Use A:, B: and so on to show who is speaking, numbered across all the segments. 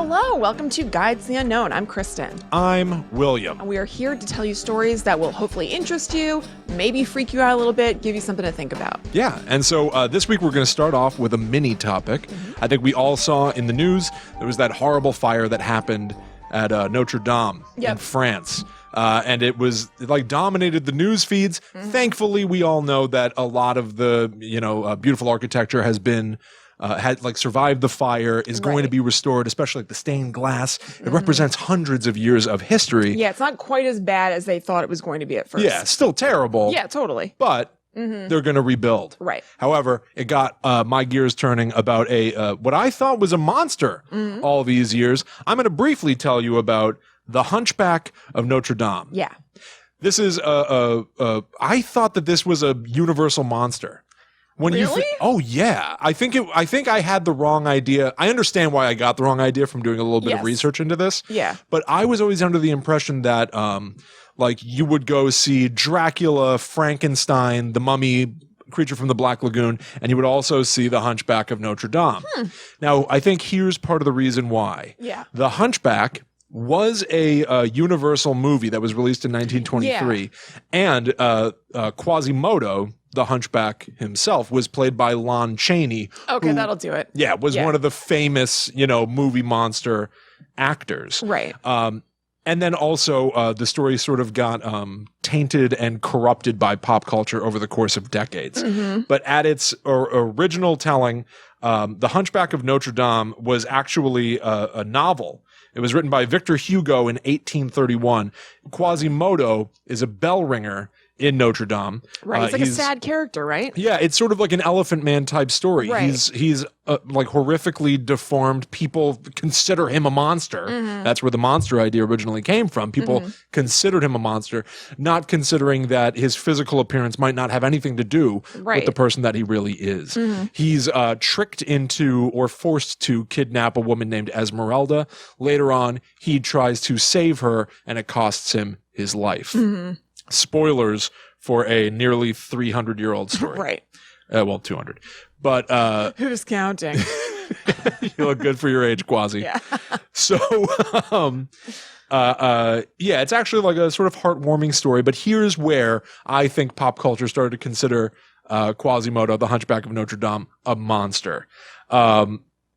A: Hello, welcome to Guides to the Unknown. I'm Kristen.
B: I'm William.
A: And we are here to tell you stories that will hopefully interest you, maybe freak you out a little bit, give you something to think about.
B: Yeah, and so this week we're going to start off with a mini topic. I think we all saw in the news there was that horrible fire that happened at Notre Dame in France. And it was like dominated the news feeds. Thankfully, we all know that a lot of the beautiful architecture has been had like survived the fire, is going to be restored, especially like the stained glass. It represents hundreds of years of history.
A: Yeah, it's not quite as bad as they thought it was going to be at first.
B: Yeah, still terrible.
A: Yeah, totally.
B: But they're going to rebuild.
A: Right.
B: However, it got my gears turning about a what I thought was a monster all these years. I'm going to briefly tell you about the Hunchback of Notre Dame.
A: Yeah.
B: This is I thought that this was a universal monster. When
A: really?
B: Oh yeah, I think I had the wrong idea. I understand why I got the wrong idea from doing a little bit of research into this.
A: Yeah.
B: But I was always under the impression that like you would go see Dracula, Frankenstein, the Mummy, Creature from the Black Lagoon, and you would also see the Hunchback of Notre Dame. Now, I think here's part of the reason why.
A: Yeah.
B: The Hunchback was a Universal movie that was released in 1923, and Quasimodo, the Hunchback himself, was played by Lon Chaney.
A: Okay, that'll do it.
B: Yeah, was one of the famous, movie monster actors.
A: Right.
B: And then also the story sort of got tainted and corrupted by pop culture over the course of decades. But at its original telling, The Hunchback of Notre Dame was actually a novel. It was written by Victor Hugo in 1831. Quasimodo is a bell ringer in Notre Dame.
A: Right. He's like a sad character, right?
B: Yeah, it's sort of like an Elephant Man type story.
A: Right.
B: He's like horrifically deformed. People consider him a monster. That's where the monster idea originally came from. People considered him a monster, not considering that his physical appearance might not have anything to do with the person that he really is. He's tricked into or forced to kidnap a woman named Esmeralda. Later on, he tries to save her, and it costs him his life. Spoilers for a nearly 300-year-old story.
A: Right.
B: Well, 200. But
A: who's counting?
B: you look good for your age, Quasi.
A: Yeah.
B: So, yeah, it's actually like a sort of heartwarming story. But here's where I think pop culture started to consider Quasimodo, the Hunchback of Notre Dame, a monster.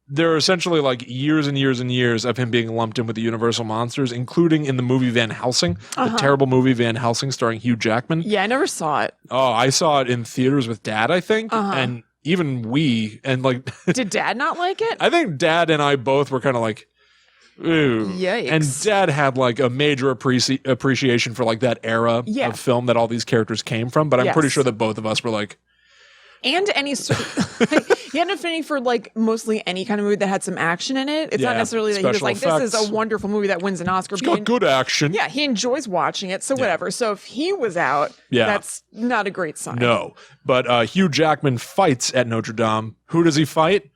B: There are essentially like years and years and years of him being lumped in with the Universal monsters, including in the movie Van Helsing, the terrible movie Van Helsing starring Hugh Jackman.
A: Yeah, I never saw it.
B: Oh, I saw it in theaters with Dad, I think. And even like...
A: Did Dad not like it?
B: I think Dad and I both were kind of like, ooh.
A: Yikes.
B: And Dad had like a major appreciation for like that era of film that all these characters came from. But I'm pretty sure that both of us were like...
A: And any sort he had an affinity for like mostly any kind of movie that had some action in it. It's not necessarily that he was like, this is a wonderful movie that wins an Oscar.
B: It's got good action.
A: Yeah, he enjoys watching it, so whatever. So if he was out, that's not a great sign.
B: No, but Hugh Jackman fights at Notre Dame. Who does he fight?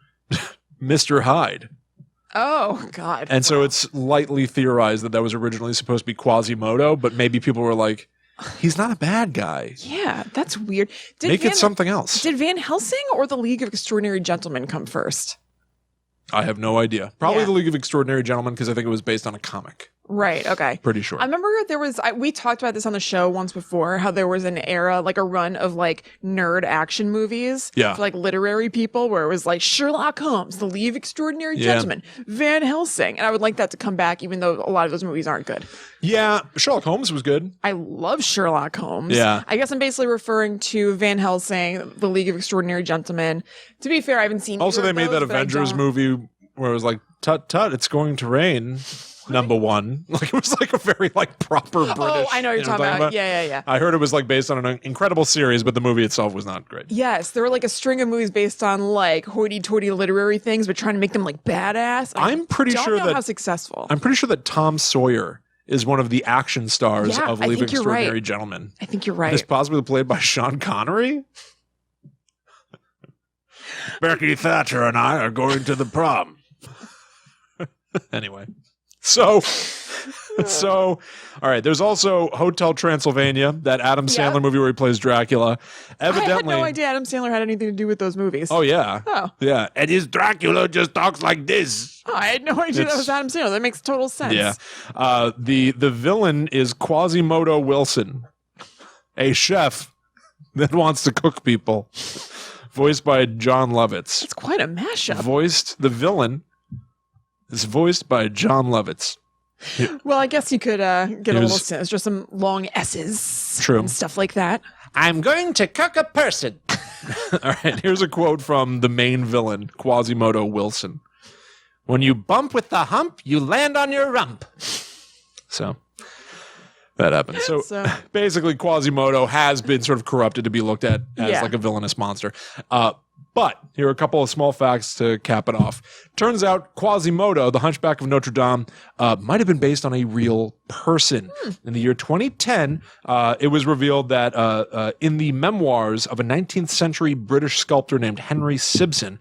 B: Mr. Hyde.
A: Oh, God.
B: And so it's lightly theorized that was originally supposed to be Quasimodo, but maybe people were like, he's not a bad guy.
A: Yeah, that's weird.
B: Make it something else.
A: Did Van Helsing or the League of Extraordinary Gentlemen come first?
B: I have no idea. Probably the League of Extraordinary Gentlemen, because I think it was based on a comic.
A: Right, okay.
B: Pretty sure.
A: I remember we talked about this on the show once before, how there was an era, like a run of like nerd action movies for like literary people, where it was like Sherlock Holmes, The League of Extraordinary Gentlemen, Van Helsing. And I would like that to come back, even though a lot of those movies aren't good.
B: Yeah, Sherlock Holmes was good.
A: I love Sherlock Holmes.
B: Yeah.
A: I guess I'm basically referring to Van Helsing, The League of Extraordinary Gentlemen. To be fair, I haven't seen
B: Also, they made that Avengers movie where it was like, tut tut, it's going to rain. Number one. Like it was like a very like proper British.
A: Oh, I know what you're talking about. Yeah.
B: I heard it was like based on an incredible series, but the movie itself was not great.
A: Yes, there were like a string of movies based on like hoity-toity literary things, but trying to make them like badass.
B: I'm pretty sure that
A: how successful.
B: I'm pretty sure that Tom Sawyer is one of the action stars of Leaving Extraordinary
A: right.
B: Gentlemen.
A: I think you're right.
B: Is possibly played by Sean Connery. Becky Thatcher and I are going to the prom. Anyway. So, So, all right. There's also Hotel Transylvania, that Adam Sandler movie where he plays Dracula. Evidently,
A: I had no idea Adam Sandler had anything to do with those movies.
B: Oh yeah.
A: Oh
B: yeah. And his Dracula just talks like this.
A: Oh, I had no idea that was Adam Sandler. That makes total sense.
B: Yeah. The villain is Quasimodo Wilson, a chef that wants to cook people, voiced by John Lovitz.
A: It's quite a mashup.
B: The villain is voiced by John Lovitz.
A: Well, I guess you could get a little sense. Just some long S's.
B: True.
A: And stuff like that.
B: I'm going to cook a person. All right, here's a quote from the main villain, Quasimodo Wilson. When you bump with the hump, you land on your rump. So that happens. So basically, Quasimodo has been sort of corrupted to be looked at as like a villainous monster. But here are a couple of small facts to cap it off. Turns out Quasimodo, the Hunchback of Notre Dame, might have been based on a real person. In the year 2010, it was revealed that in the memoirs of a 19th century British sculptor named Henry Sibson,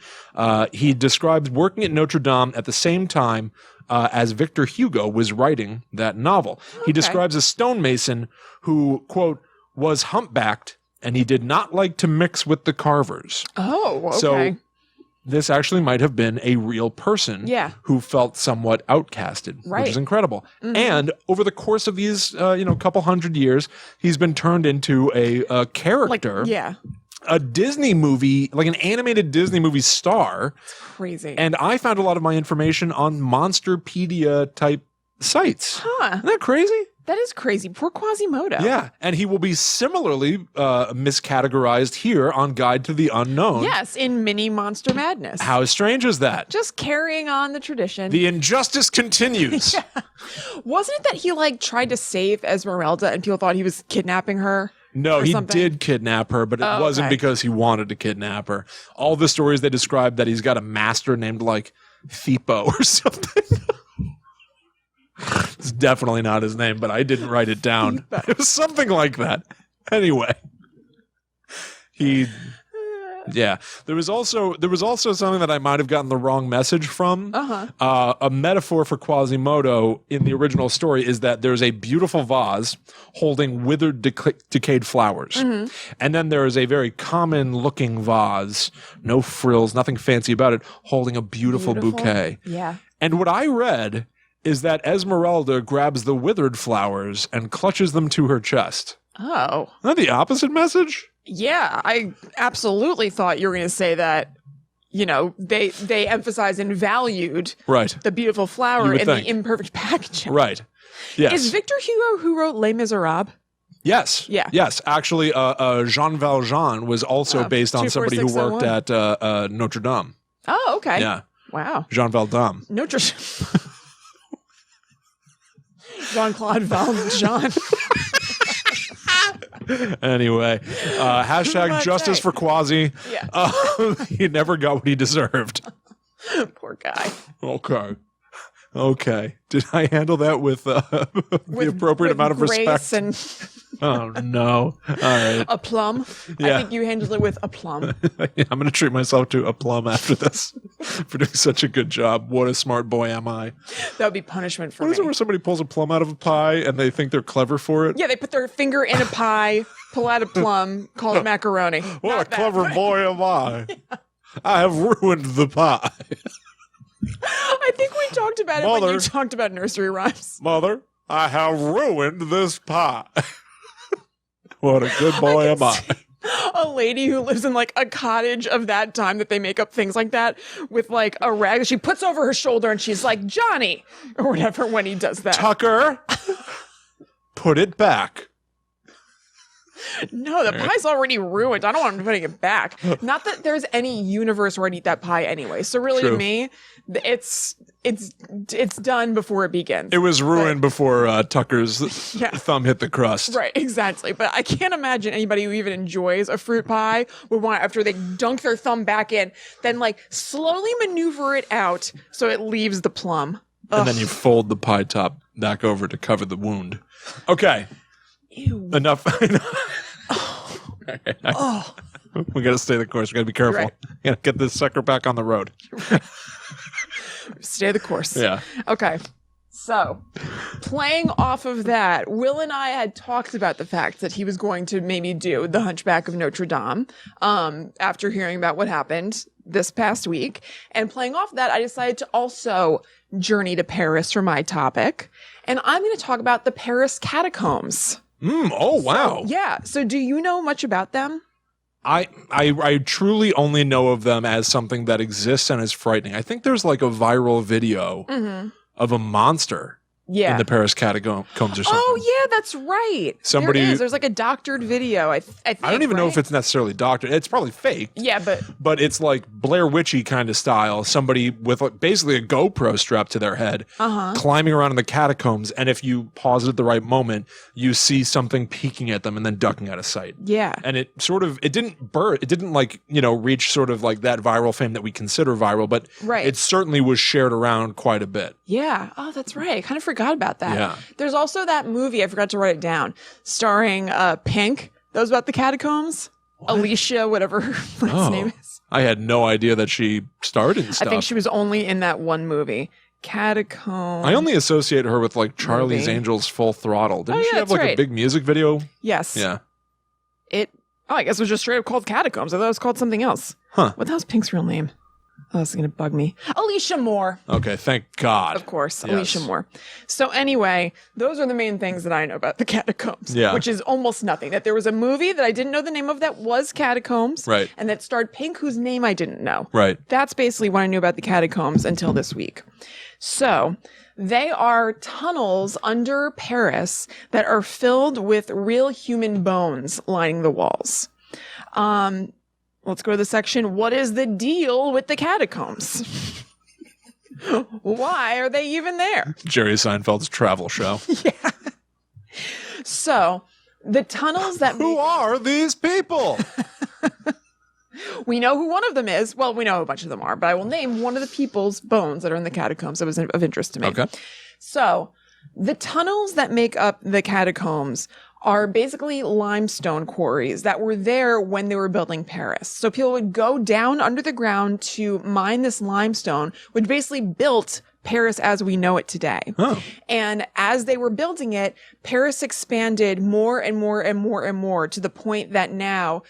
B: he describes working at Notre Dame at the same time as Victor Hugo was writing that novel. Okay. He describes a stonemason who, quote, was humpbacked, and he did not like to mix with the carvers.
A: Oh, okay.
B: So this actually might have been a real person who felt somewhat outcasted, which is incredible. Mm-hmm. And over the course of these, couple hundred years, he's been turned into a character. A Disney movie, like an animated Disney movie star.
A: It's crazy.
B: And I found a lot of my information on Monsterpedia type sites.
A: Huh.
B: Isn't that crazy?
A: That is crazy. Poor Quasimodo.
B: Yeah. And he will be similarly miscategorized here on Guide to the Unknown.
A: Yes, in Mini Monster Madness.
B: How strange is that?
A: Just carrying on the tradition.
B: The injustice continues.
A: Wasn't it that he tried to save Esmeralda and people thought he was kidnapping her?
B: No, he did kidnap her, but it wasn't because he wanted to kidnap her. All the stories they describe that he's got a master named Thipo or something. It's definitely not his name, but I didn't write it down. It was something like that. Anyway, there was also something that I might have gotten the wrong message from. A metaphor for Quasimodo in the original story is that there's a beautiful vase holding withered, decayed flowers. Mm-hmm. And then there is a very common looking vase, no frills, nothing fancy about it, holding a beautiful bouquet.
A: Yeah.
B: And what I read is that Esmeralda grabs the withered flowers and clutches them to her chest.
A: Oh.
B: Isn't that the opposite message?
A: Yeah, I absolutely thought you were going to say that, they emphasized and valued the beautiful flower and the imperfect packaging.
B: Right. Yes.
A: Is Victor Hugo who wrote Les Miserables?
B: Yes.
A: Yeah.
B: Yes. Actually, Jean Valjean was also based on somebody who worked at Notre Dame.
A: Oh, okay.
B: Yeah.
A: Wow.
B: Jean Valjean.
A: Notre Jean-Claude Valjean.
B: Anyway, hashtag justice for Quasi.
A: Yeah.
B: He never got what he deserved.
A: Poor guy.
B: Okay. Did I handle that with the appropriate amount of respect? Oh, no. All right.
A: Aplomb. Yeah. I think you handled it with aplomb.
B: I'm going to treat myself to aplomb after this for doing such a good job. What a smart boy am I.
A: That would be punishment for me.
B: What is it where somebody pulls a plum out of a pie and they think they're clever for it?
A: Yeah, they put their finger in a pie, pull out a plum, call it macaroni.
B: What a clever boy am I. Yeah. I have ruined the pie.
A: I think we talked about it when you talked about nursery rhymes.
B: Mother, I have ruined this pie. What a good boy am I.
A: A lady who lives in a cottage of that time that they make up things like that with a rag she puts over her shoulder and she's like, Johnny, or whatever when he does that.
B: Tucker, put it back.
A: No, the pie's already ruined. I don't want him putting it back. Not that there's any universe where I'd eat that pie anyway. So really, to me, it's done before it begins.
B: It was ruined before Tucker's thumb hit the crust.
A: Right, exactly. But I can't imagine anybody who even enjoys a fruit pie would want, after they dunk their thumb back in, then slowly maneuver it out so it leaves the plum.
B: And then you fold the pie top back over to cover the wound. Okay.
A: Ew.
B: Enough.
A: Oh.
B: We got to stay the course. We got to be careful.
A: Right.
B: Got to get this sucker back on the road.
A: Stay the course.
B: Yeah.
A: Okay. So, playing off of that, Will and I had talked about the fact that he was going to maybe do the Hunchback of Notre Dame after hearing about what happened this past week. And playing off that, I decided to also journey to Paris for my topic. And I'm going to talk about the Paris Catacombs.
B: Oh, wow.
A: So, yeah. So do you know much about them?
B: I truly only know of them as something that exists and is frightening. I think there's like a viral video of a monster in the Paris Catacombs or something.
A: Oh, yeah, that's right. There's like a doctored video. I
B: don't even know if it's necessarily doctored. It's probably fake.
A: Yeah,
B: but it's like Blair Witchy kind of style. Somebody with like basically a GoPro strapped to their head, climbing around in the catacombs. And if you pause it at the right moment, you see something peeking at them and then ducking out of sight.
A: Yeah.
B: And it didn't like, reach sort of like that viral fame that we consider viral, but it certainly was shared around quite a bit.
A: Yeah. Oh, that's right. I kind of forgot about that.
B: Yeah.
A: There's also that movie, I forgot to write it down, starring Pink. That was about the catacombs. What? Alicia, whatever her last name is.
B: I had no idea that she starred in stuff.
A: I think she was only in that one movie. Catacombs.
B: I only associate her with like Charlie's Angels Full Throttle. Didn't she have like a big music video?
A: Yes.
B: Yeah.
A: I guess it was just straight up called Catacombs. I thought it was called something else.
B: Huh.
A: What the hell's Pink's real name? Oh, this is going to bug me. Alicia Moore.
B: Okay, thank God.
A: Of course, yes. Alicia Moore. So anyway, those are the main things that I know about the Catacombs, which is almost nothing. That there was a movie that I didn't know the name of that was Catacombs,
B: right,
A: and that starred Pink, whose name I didn't know.
B: Right.
A: That's basically what I knew about the Catacombs until this week. So they are tunnels under Paris that are filled with real human bones lining the walls. Let's go to the section, what is the deal with the catacombs? Why are they even there?
B: Jerry Seinfeld's travel show.
A: Yeah. So, the tunnels that...
B: Who are these people?
A: We know who one of them is. Well, we know a bunch of them are, but I will name one of the people's bones that are in the catacombs that was of interest to me.
B: Okay.
A: So, the tunnels that make up the catacombs are basically limestone quarries that were there when they were building Paris. So people would go down under the ground to mine this limestone, which basically built Paris as we know it today.
B: Oh.
A: And as they were building it, Paris expanded more and more and more and more to the point that now,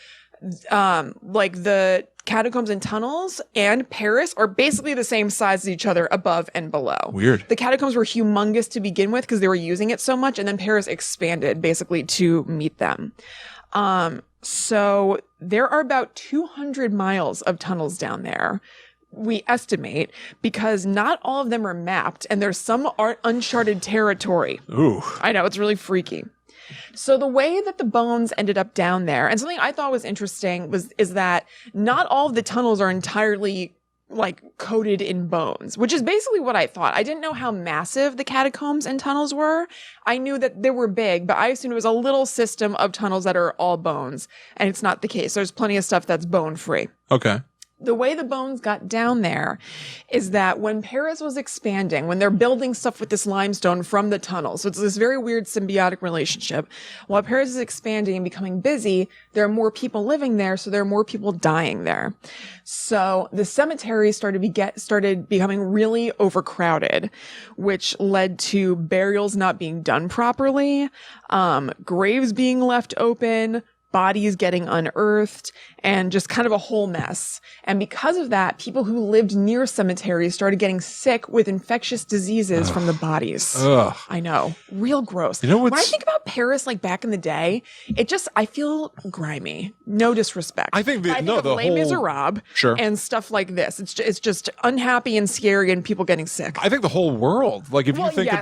A: like the catacombs and tunnels and Paris are basically the same size as each other above and below.
B: Weird.
A: The catacombs were humongous to begin with because they were using it so much, and then Paris expanded basically to meet them. So there are about 200 miles of tunnels down there, we estimate, because not all of them are mapped, and there's some uncharted territory.
B: Ooh.
A: I know, it's really freaky. So the way that the bones ended up down there, and something I thought was interesting is that not all of the tunnels are entirely like coated in bones, which is basically what I thought. I didn't know how massive the catacombs and tunnels were. I knew that they were big, but I assumed it was a little system of tunnels that are all bones, and it's not the case. There's plenty of stuff that's bone free.
B: Okay.
A: The way the bones got down there is that when Paris was expanding, when they're building stuff with this limestone from the tunnel, so it's this very weird symbiotic relationship. While Paris is expanding and becoming busy, there are more people living there, so there are more people dying there. So the cemetery started becoming really overcrowded, which led to burials not being done properly, graves being left open, bodies getting unearthed, and just kind of a whole mess. And because of that, people who lived near cemeteries started getting sick with infectious diseases from the bodies.
B: Ugh.
A: I know. Real gross.
B: You know
A: when I think about Paris, like back in the day, I feel grimy. No disrespect.
B: I think
A: Les Miserables and stuff like this. It's just unhappy and scary and people getting sick.
B: I think the whole world, like if you think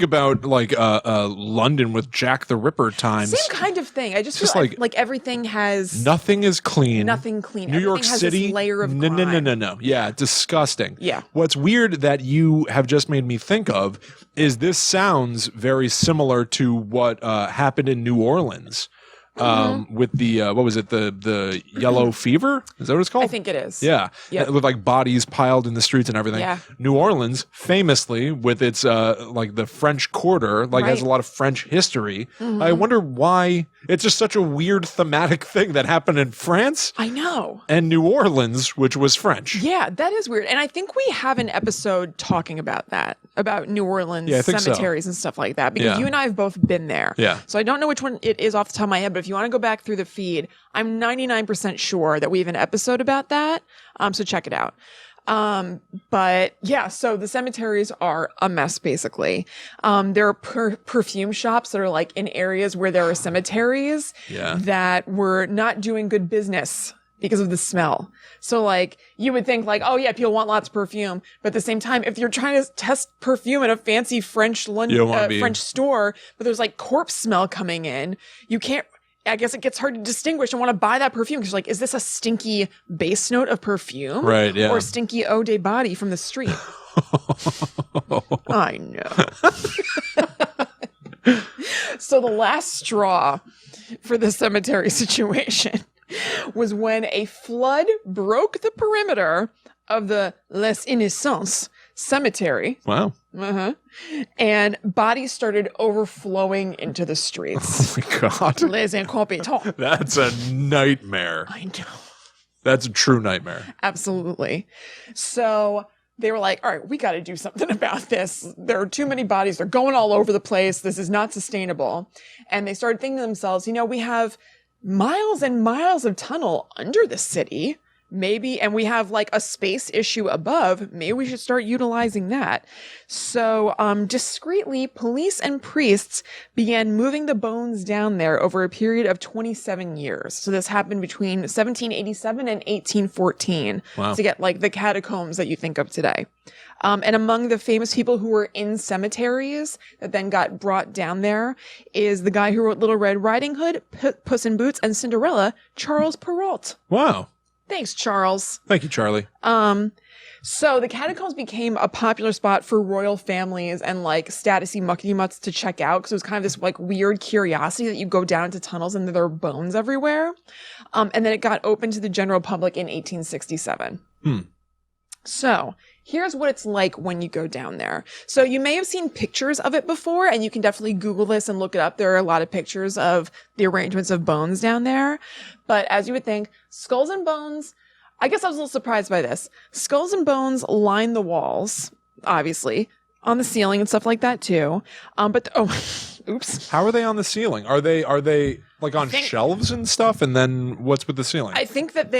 B: about like London with Jack the Ripper times.
A: Same kind of thing. I just feel like everything has...
B: Nothing is clean.
A: Nothing clean.
B: New York City.
A: This layer of grime.
B: No. Yeah, disgusting.
A: Yeah.
B: What's weird that you have just made me think of is this sounds very similar to what happened in New Orleans. With the what was it, the yellow fever? Is that what it's called?
A: I think it is.
B: Yeah.
A: Yep.
B: With like bodies piled in the streets and everything.
A: Yeah.
B: New Orleans, famously, with its like the French Quarter, has a lot of French history. I wonder why It's just such a weird thematic thing that happened in France.
A: I know.
B: And New Orleans, which was French.
A: Yeah, that is weird. And I think we have an episode talking about that, about New Orleans cemeteries and stuff like that, because you and I have both been there.
B: Yeah.
A: So I don't know which one it is off the top of my head, but if you want to go back through the feed, I'm 99% sure that we have an episode about that. So check it out. But yeah, so the cemeteries are a mess, basically. There are perfume shops that are like in areas where there are cemeteries that were not doing good business because of the smell. So like you would think like, oh yeah, people want lots of perfume. But at the same time, if you're trying to test perfume in a fancy French French store, but there's like corpse smell coming in, you can't, I guess it gets hard to distinguish and want to buy that perfume because like, is this a stinky base note of perfume?
B: Right, yeah.
A: Or stinky eau de body from the street? I know. So the last straw for the cemetery situation was when a flood broke the perimeter of the Les Innocents cemetery.
B: Wow.
A: And bodies started overflowing into the streets.
B: Oh my God.
A: Les incompetents.
B: That's a nightmare.
A: I know.
B: That's a true nightmare.
A: Absolutely. So they were like, all right, we got to do something about this. There are too many bodies. They're going all over the place. This is not sustainable. And they started thinking to themselves, you know, we have miles and miles of tunnel under the city. Maybe, and we have like a space issue above. Maybe we should start utilizing that. So, discreetly, police and priests began moving the bones down there over a period of 27 years. So this happened between 1787 and 1814 to get like the catacombs that you think of today. And among the famous people who were in cemeteries that then got brought down there is the guy who wrote Little Red Riding Hood, Puss in Boots, and Cinderella, Charles Perrault.
B: Wow.
A: Thanks, Charles.
B: Thank you, Charlie.
A: So the catacombs became a popular spot for royal families and like statusy muckety mutts to check out because it was kind of this like weird curiosity that you go down into tunnels and there are bones everywhere. And then it got open to the general public in 1867. So here's what it's like when you go down there. So you may have seen pictures of it before, and you can definitely Google this and look it up. There are a lot of pictures of the arrangements of bones down there. But as you would think, skulls and bones, I guess I was a little surprised by this. Skulls and bones line the walls, obviously, on the ceiling and stuff like that too. Oops.
B: How are they on the ceiling? Are they like on shelves and stuff? And then what's with the ceiling?
A: I think that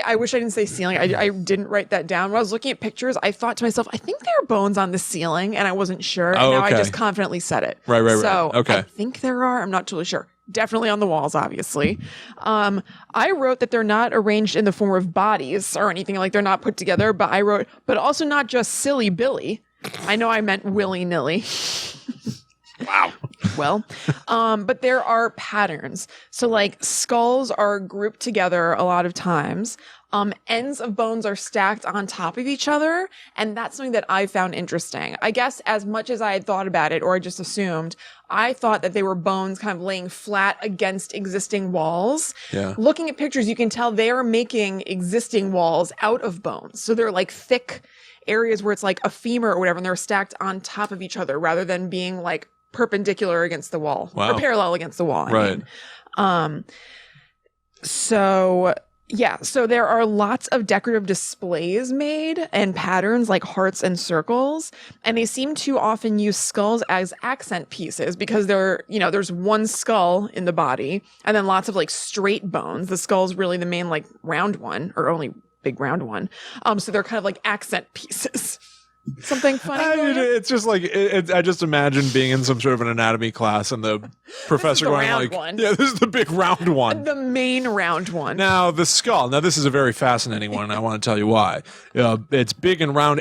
A: I wish I didn't say ceiling. I didn't write that down. When I was looking at pictures, I thought to myself, I think there are bones on the ceiling, and I wasn't sure. And now I just confidently said it.
B: Right.
A: So
B: okay.
A: I think there are. I'm not totally sure. Definitely on the walls, obviously. I wrote that they're not arranged in the form of bodies or anything, like they're not put together, but I wrote, but also not just silly Billy. I know I meant willy-nilly.
B: Wow.
A: Well, but there are patterns. So like skulls are grouped together a lot of times. Ends of bones are stacked on top of each other. And that's something that I found interesting. I guess as much as I had thought about it, or I just assumed, I thought that they were bones kind of laying flat against existing walls.
B: Yeah.
A: Looking at pictures, you can tell they are making existing walls out of bones. So they're like thick areas where it's like a femur or whatever, and they're stacked on top of each other rather than being like perpendicular against the wall or parallel against the wall.
B: Right.
A: So there are lots of decorative displays made and patterns like hearts and circles, and they seem to often use skulls as accent pieces because there's one skull in the body and then lots of like straight bones. The skull's really the main like round one, or only big round one. So they're kind of like accent pieces. Something funny.
B: It's just like I just imagine being in some sort of an anatomy class and the professor going like, "Yeah, this is the big round one,
A: the main round one."
B: Now the skull. Now this is a very fascinating one. And I want to tell you why. It's big and round,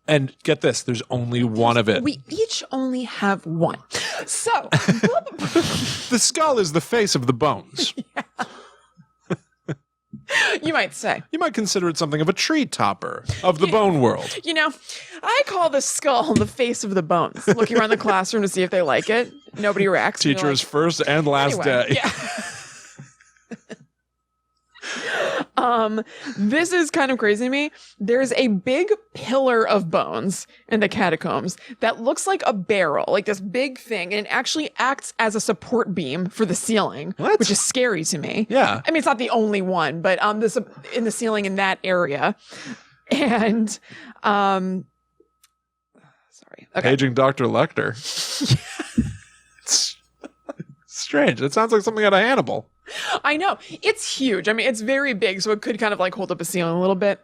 B: and get this: there's only one of it.
A: We each only have one. So
B: the skull is the face of the bones.
A: Yeah. You might say.
B: You might consider it something of a tree topper of the bone world.
A: You know, I call the skull the face of the bones. Looking around the classroom to see if they like it. Nobody reacts.
B: Teacher's first and last day.
A: This is kind of crazy to me. There's a big pillar of bones in the catacombs that looks like a barrel, like this big thing, and it actually acts as a support beam for the ceiling, which is scary to me.
B: Yeah.
A: I mean, it's not the only one, but this in the ceiling in that area. And sorry. Okay.
B: Paging Dr. Lecter. It's strange. It sounds like something out of Hannibal.
A: I know. It's huge. I mean, it's very big, so it could kind of like hold up a ceiling a little bit.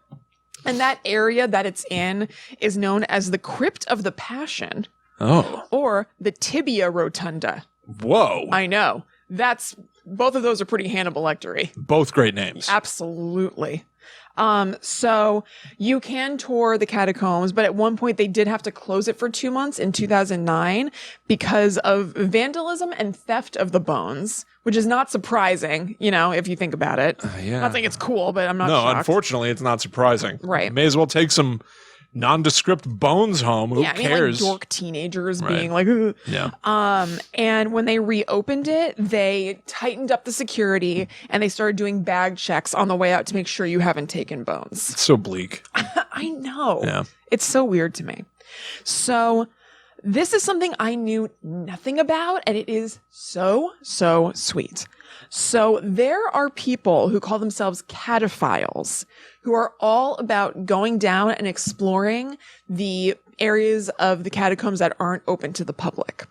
A: And that area that it's in is known as the Crypt of the Passion.
B: Oh.
A: Or the Tibia Rotunda.
B: Whoa.
A: I know. Both of those are pretty Hannibal Lecter-y.
B: Both great names.
A: Absolutely. So you can tour the catacombs, but at one point they did have to close it for 2 months in 2009 because of vandalism and theft of the bones, which is not surprising, if you think about it.
B: Yeah.
A: Not saying it's cool, but I'm not
B: No,
A: shocked.
B: unfortunately, it's not surprising.
A: Right.
B: May as well take some nondescript bones home. Who cares?
A: Like dork teenagers being like, ugh.
B: Yeah.
A: And when they reopened it, they tightened up the security and they started doing bag checks on the way out to make sure you haven't taken bones.
B: It's so bleak.
A: I know.
B: Yeah.
A: It's so weird to me. So this is something I knew nothing about, and it is so, so sweet. So there are people who call themselves cataphiles who are all about going down and exploring the areas of the catacombs that aren't open to the public.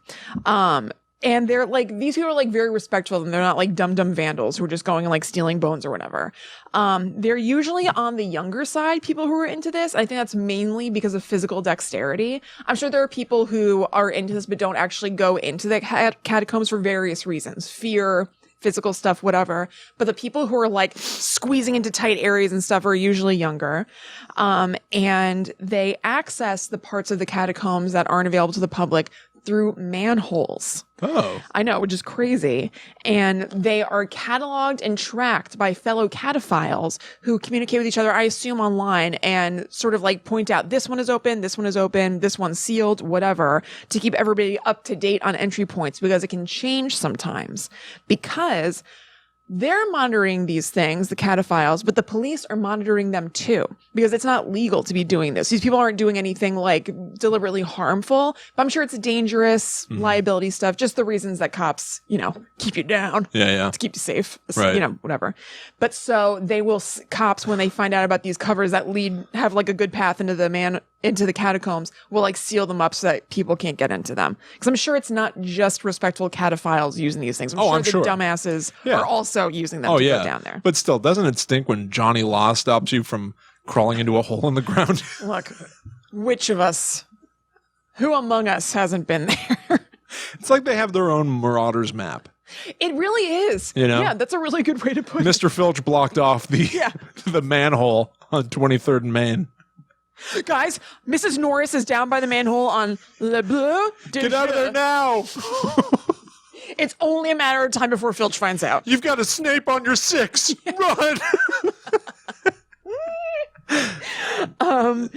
A: And they're like, these people are like very respectful and they're not like dumb vandals who are just going and like stealing bones or whatever. They're usually on the younger side, people who are into this. I think that's mainly because of physical dexterity. I'm sure there are people who are into this but don't actually go into the catacombs for various reasons. Fear, physical stuff, whatever. But the people who are like squeezing into tight areas and stuff are usually younger. And they access the parts of the catacombs that aren't available to the public through manholes.
B: Oh.
A: I know, which is crazy. And they are cataloged and tracked by fellow cataphiles who communicate with each other, I assume online, and sort of like point out this one is open, this one is open, this one's sealed, whatever, to keep everybody up to date on entry points because it can change sometimes. Because they're monitoring these things, the cataphiles, but the police are monitoring them too, because it's not legal to be doing this. These people aren't doing anything like deliberately harmful, but I'm sure it's dangerous, liability stuff, just the reasons that cops, keep you down.
B: Yeah.
A: To keep you safe,
B: Right.
A: Whatever. But so they will, cops, when they find out about these covers that have like a good path into the catacombs, will like seal them up so that people can't get into them. Because I'm sure it's not just respectful cataphiles using these things. I'm sure the dumbasses are also using them to go down there.
B: But still, doesn't it stink when Johnny Law stops you from crawling into a hole in the ground?
A: Look, which of us, who among us hasn't been there?
B: It's like they have their own Marauders map.
A: It really is. Yeah, that's a really good way to put it.
B: Mr. Filch blocked off the manhole on 23rd and Main.
A: Guys, Mrs. Norris is down by the manhole on Le Bleu.
B: Get out of there now!
A: It's only a matter of time before Filch finds out.
B: You've got a Snape on your 6. Run!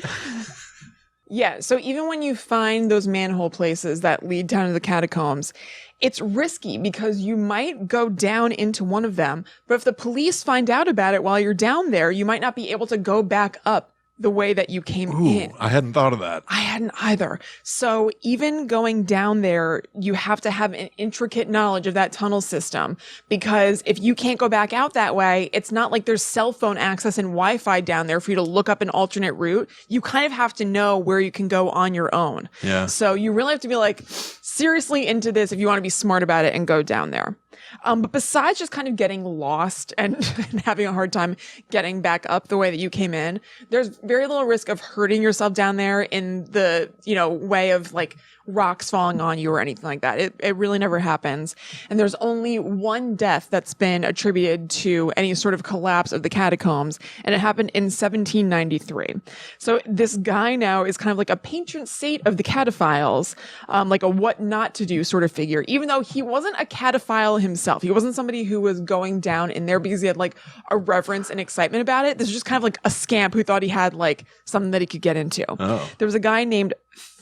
A: Yeah, so even when you find those manhole places that lead down to the catacombs, it's risky because you might go down into one of them, but if the police find out about it while you're down there, you might not be able to go back up the way that you came in.
B: I hadn't thought of that.
A: I hadn't either. So even going down there, you have to have an intricate knowledge of that tunnel system, because if you can't go back out that way, it's not like there's cell phone access and Wi-Fi down there for you to look up an alternate route. You kind of have to know where you can go on your own.
B: Yeah.
A: So you really have to be like seriously into this if you want to be smart about it and go down there. But besides just kind of getting lost and having a hard time getting back up the way that you came in, there's very little risk of hurting yourself down there in the, way of like rocks falling on you or anything like that. It really never happens. And there's only one death that's been attributed to any sort of collapse of the catacombs, and it happened in 1793. So this guy now is kind of like a patron saint of the cataphiles, like a what not to do sort of figure, even though he wasn't a cataphile himself. He wasn't somebody who was going down in there because he had like a reverence and excitement about it. This is just kind of like a scamp who thought he had like something that he could get into. Oh. There was a guy named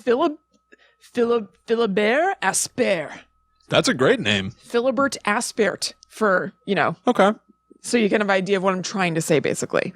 A: Philibert Aspert.
B: That's a great name.
A: Philibert Aspert for,
B: Okay.
A: So you can have an idea of what I'm trying to say, basically.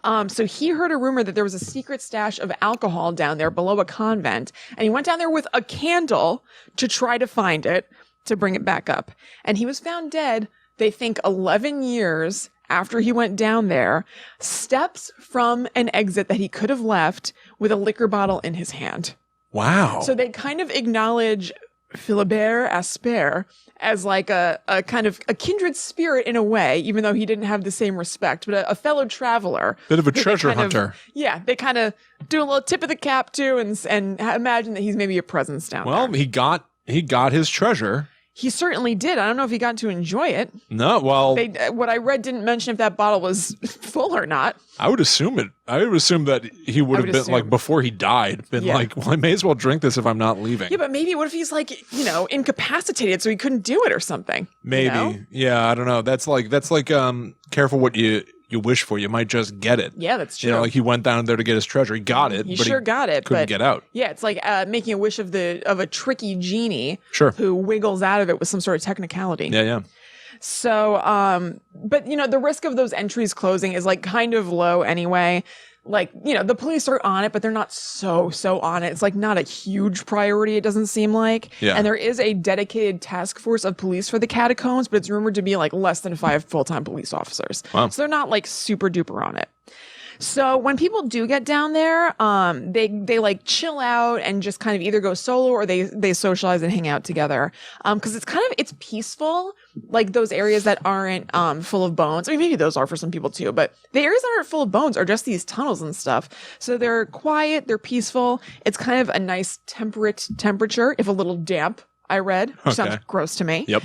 A: So he heard a rumor that there was a secret stash of alcohol down there below a convent, and he went down there with a candle to try to find it, to bring it back up. And he was found dead, they think 11 years after he went down there, steps from an exit that he could have left with a liquor bottle in his hand.
B: Wow.
A: So they kind of acknowledge Philibert Asper as like a kind of a kindred spirit in a way, even though he didn't have the same respect, but a fellow traveler.
B: Bit of a treasure hunter.
A: They kind of do a little tip of the cap to and imagine that he's maybe a presence down there.
B: Well, he got his treasure.
A: He certainly did. I don't know if he got to enjoy it.
B: No, well...
A: what I read didn't mention if that bottle was full or not.
B: I would assume it. I would assume that he would have been, like, before he died, like, well, I may as well drink this if I'm not leaving.
A: Yeah, but maybe what if he's, like, incapacitated so he couldn't do it or something?
B: Maybe. You know? Yeah, I don't know. That's like careful what you wish for. You might just get it.
A: Yeah, that's true.
B: Like he went down there to get his treasure. He got it.
A: He got it.
B: Couldn't get out.
A: Yeah, it's like making a wish of a tricky genie
B: who
A: wiggles out of it with some sort of technicality.
B: Yeah.
A: So, but the risk of those entries closing is like kind of low anyway. Like, the police are on it, but they're not so on it. It's like not a huge priority, it doesn't seem like.
B: Yeah.
A: And there is a dedicated task force of police for the catacombs, but it's rumored to be like less than 5 full-time police officers.
B: Wow.
A: So they're not like super duper on it. So when people do get down there, they like chill out and just kind of either go solo or they socialize and hang out together. Cause it's peaceful. Like those areas that aren't, full of bones. I mean, maybe those are for some people too, but the areas that aren't full of bones are just these tunnels and stuff. So they're quiet, they're peaceful. It's kind of a nice temperate temperature, if a little damp, I read, which sounds gross to me.
B: Yep.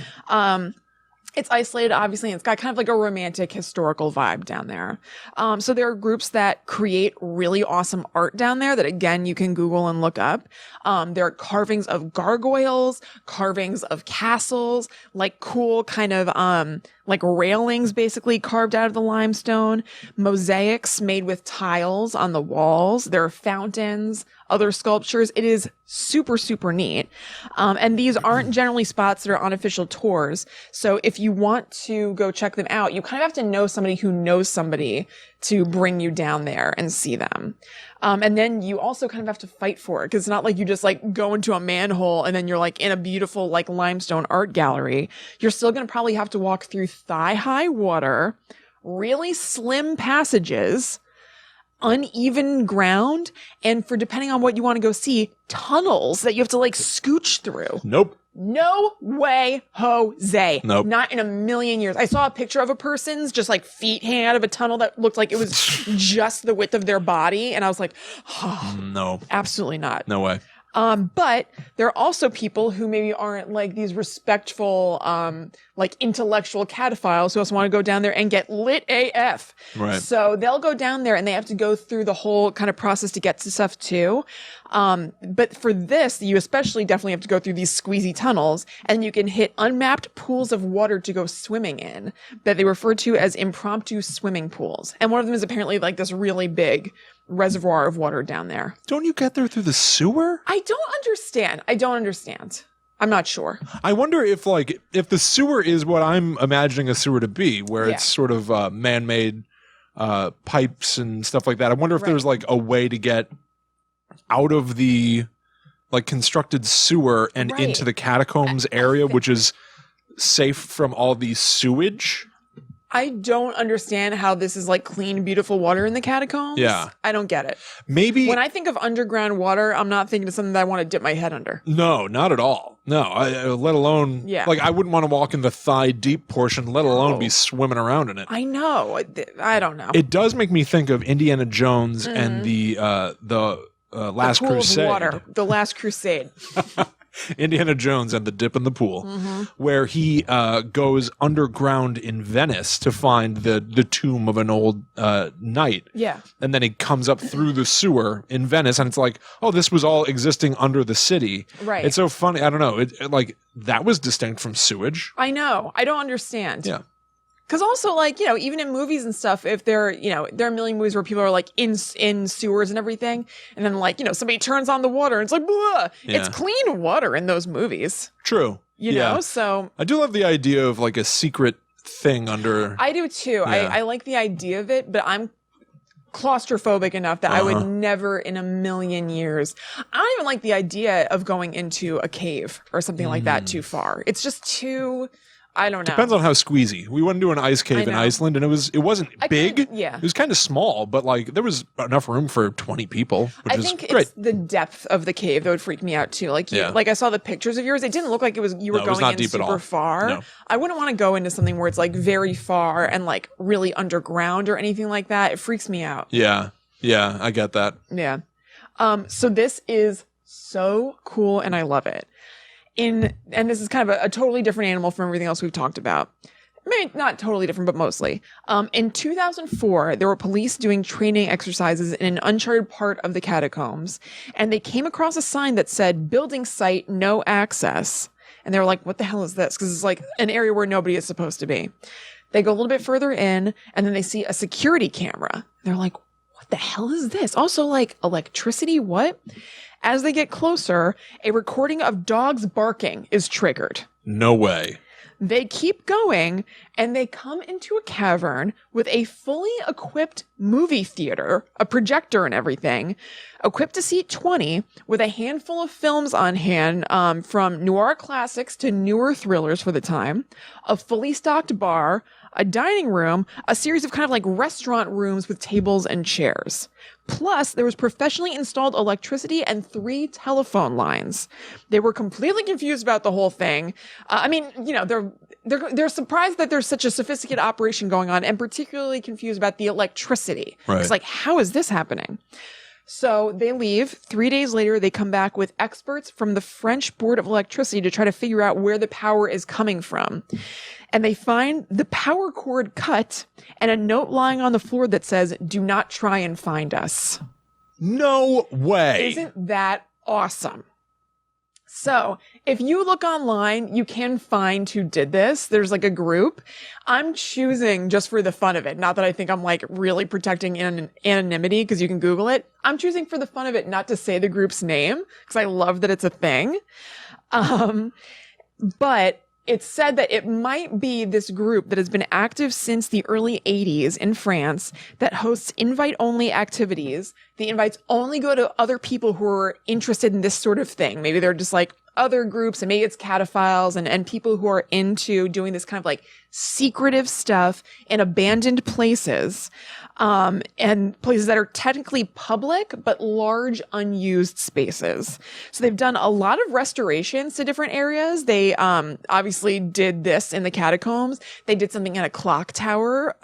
A: It's isolated, obviously, and it's got kind of like a romantic historical vibe down there. So there are groups that create really awesome art down there that, again, you can Google and look up. There are carvings of gargoyles, carvings of castles, like cool kind of, like railings basically carved out of the limestone, mosaics made with tiles on the walls. There are fountains, other sculptures. It is super, super neat. And these aren't generally spots that are on official tours. So if you want to go check them out, you kind of have to know somebody who knows somebody to bring you down there and see them. And then you also kind of have to fight for it, because it's not like you just like go into a manhole and then you're like in a beautiful like limestone art gallery. You're still going to probably have to walk through thigh-high water, really slim passages, uneven ground, and for depending on what you want to go see, tunnels that you have to like scooch through.
B: Nope.
A: No way, Jose.
B: Nope.
A: Not in a million years. I saw a picture of a person's just like feet hanging out of a tunnel that looked like it was just the width of their body. And I was like, oh,
B: no,
A: absolutely not.
B: No way.
A: But there are also people who maybe aren't like these respectful, like intellectual cataphiles who also want to go down there and get lit AF.
B: Right.
A: So they'll go down there and they have to go through the whole kind of process to get to stuff too. But for this, you especially definitely have to go through these squeezy tunnels, and you can hit unmapped pools of water to go swimming in that they refer to as impromptu swimming pools. And one of them is apparently like this really big reservoir of water down there.
B: Don't you get there through the sewer?
A: I don't understand. I'm not sure.
B: I wonder if the sewer is what I'm imagining a sewer to be, where it's sort of man-made pipes and stuff like that. I wonder if there's like a way to get out of the like constructed sewer and into the catacombs area, which is safe from all the sewage.
A: I don't understand how this is like clean, beautiful water in the catacombs.
B: Yeah.
A: I don't get it.
B: Maybe
A: when I think of underground water, I'm not thinking of something that I want to dip my head under.
B: No, not at all. No, let alone, like I wouldn't want to walk in the thigh deep portion, let alone be swimming around in it.
A: I know. I don't know.
B: It does make me think of Indiana Jones and the Last Crusade.
A: Water, the Last Crusade.
B: Indiana Jones and the dip in the pool, where he goes underground in Venice to find the tomb of an old knight.
A: Yeah.
B: And then he comes up through the sewer in Venice, and it's like, oh, this was all existing under the city.
A: Right.
B: It's so funny. I don't know. It like that was distinct from sewage.
A: I know. I don't understand.
B: Yeah.
A: Because also, like, even in movies and stuff, if there are a million movies where people are like in sewers and everything, and then like, somebody turns on the water and it's like, blah, it's clean water in those movies.
B: True.
A: You know, so
B: I do love the idea of like a secret thing under.
A: I do too.
B: Yeah.
A: I like the idea of it, but I'm claustrophobic enough that I would never in a million years. I don't even like the idea of going into a cave or something like that too far. It's just too, I don't know.
B: Depends on how squeezy. We went to an ice cave in Iceland, and it wasn't big.
A: Yeah.
B: It was kind of small, but like there was enough room for 20 people, which is
A: think
B: great.
A: It's the depth of the cave that would freak me out too. Like, like I saw the pictures of yours. It didn't look like you were going in super far.
B: No.
A: I wouldn't want to go into something where it's like very far and like really underground or anything like that. It freaks me out.
B: Yeah. Yeah, I get that.
A: Yeah. So this is so cool and I love it. And this is kind of a totally different animal from everything else we've talked about. Maybe not totally different, but mostly. In 2004, there were police doing training exercises in an uncharted part of the catacombs, and they came across a sign that said, "Building site, no access." And they were like, what the hell is this? Because it's like an area where nobody is supposed to be. They go a little bit further in, and then they see a security camera. They're like, what the hell is this? Also, like, electricity? What? As they get closer, a recording of dogs barking is triggered.
B: No way.
A: They keep going, and they come into a cavern with a fully equipped movie theater, a projector and everything, equipped to seat 20, with a handful of films on hand, from noir classics to newer thrillers for the time, a fully stocked bar, a dining room, a series of kind of like restaurant rooms with tables and chairs. Plus, there was professionally installed electricity and 3 telephone lines. They were completely confused about the whole thing. I mean, you know, they're surprised that there's such a sophisticated operation going on, and particularly confused about the electricity.
B: Right.
A: It's like, how is this happening? So they leave. 3 days later, they come back with experts from the French Board of Electricity to try to figure out where the power is coming from. And they find the power cord cut and a note lying on the floor that says, "Do not try and find us."
B: No way.
A: Isn't that awesome? So if you look online, you can find who did this. There's like a group. I'm choosing, just for the fun of it, not that I think I'm like really protecting anonymity, because you can Google it. I'm choosing for the fun of it not to say the group's name, because I love that it's a thing. But it's said that it might be this group that has been active since the early 80s in France that hosts invite-only activities. The invites only go to other people who are interested in this sort of thing. Maybe they're just like other groups, and maybe it's cataphiles and people who are into doing this kind of like secretive stuff in abandoned places, and places that are technically public, but large unused spaces. So they've done a lot of restorations to different areas. They, obviously did this in the catacombs. They did something in a clock tower,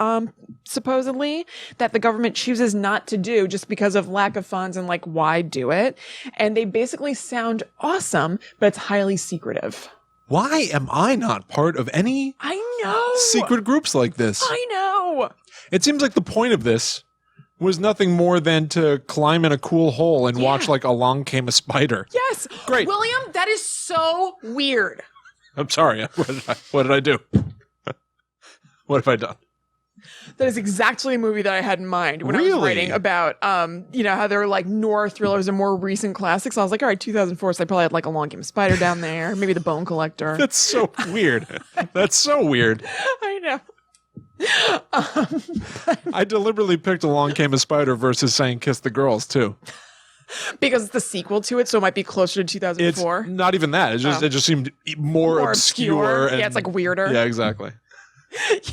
A: supposedly, that the government chooses not to do just because of lack of funds and like, why do it? And they basically sound awesome, but it's highly secretive.
B: Why am I not part of any secret groups like this?
A: I know.
B: It seems like the point of this was nothing more than to climb in a cool hole and watch like Along Came a Spider.
A: Yes.
B: Great.
A: William, that is so weird.
B: I'm sorry. What did I do? What have I done?
A: That is exactly a movie that I had in mind when I was writing about, you know, how there were like noir thrillers and more recent classics. I was like, all right, 2004, so I probably had like Along Came a Spider down there, maybe The Bone Collector.
B: That's so weird. That's so weird.
A: I know.
B: I deliberately picked Along Came a Spider versus saying Kiss the Girls, too.
A: Because it's the sequel to it, so it might be closer to 2004.
B: It's not even that. It just seemed more obscure.
A: And, yeah, it's like weirder.
B: Yeah, exactly.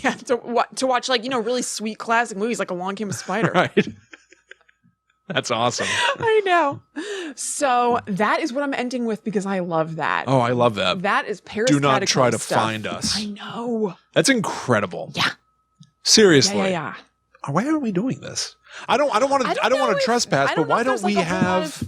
A: Yeah, to watch like, you know, really sweet classic movies like Along Came a Spider.
B: Right. That's awesome.
A: I know. So that is what I'm ending with, because I love that.
B: Oh, I love that.
A: That is Paris
B: Do not
A: Catacombs
B: try to
A: stuff.
B: find us.
A: I know.
B: That's incredible.
A: Yeah.
B: Seriously.
A: Yeah.
B: Why aren't we doing this? I don't want to trespass, but why don't we have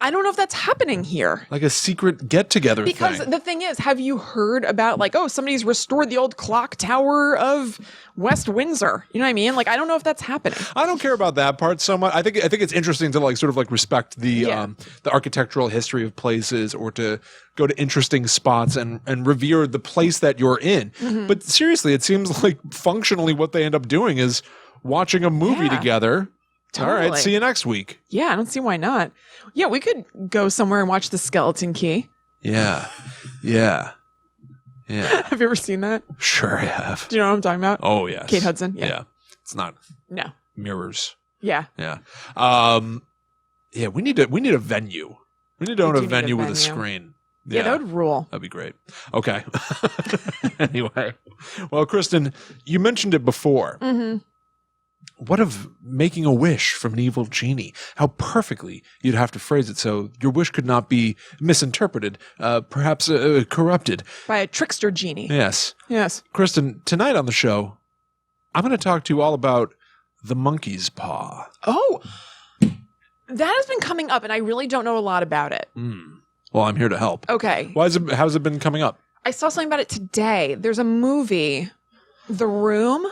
A: I don't know if that's happening here.
B: Like a secret get-together thing.
A: Because the thing is, have you heard about like, oh, somebody's restored the old clock tower of West Windsor? You know what I mean? Like, I don't know if that's happening.
B: I don't care about that part so much. I think it's interesting to like sort of like respect the architectural history of places, or to go to interesting spots and revere the place that you're in. Mm-hmm. But seriously, it seems like functionally what they end up doing is watching a movie together. Totally. All right, see you next week.
A: Yeah, I don't see why not. Yeah, we could go somewhere and watch The Skeleton Key.
B: Yeah. Yeah.
A: Have you ever seen that?
B: Sure I have.
A: Do you know what I'm talking about?
B: Oh, yes.
A: Kate Hudson?
B: Yeah. It's not
A: No.
B: mirrors.
A: Yeah.
B: Yeah. Yeah, we need a venue. We need to own a venue with a screen.
A: Yeah, that would rule.
B: That'd be great. Okay. Anyway. Well, Kristen, you mentioned it before.
A: Mm-hmm.
B: What of making a wish from an evil genie? How perfectly you'd have to phrase it so your wish could not be misinterpreted, perhaps corrupted.
A: By a trickster genie.
B: Yes.
A: Yes.
B: Kristen, tonight on the show, I'm going to talk to you all about the monkey's paw.
A: Oh, that has been coming up, and I really don't know a lot about it.
B: Well, I'm here to help.
A: Okay.
B: How's it been coming up?
A: I saw something about it today. There's a movie, The Room,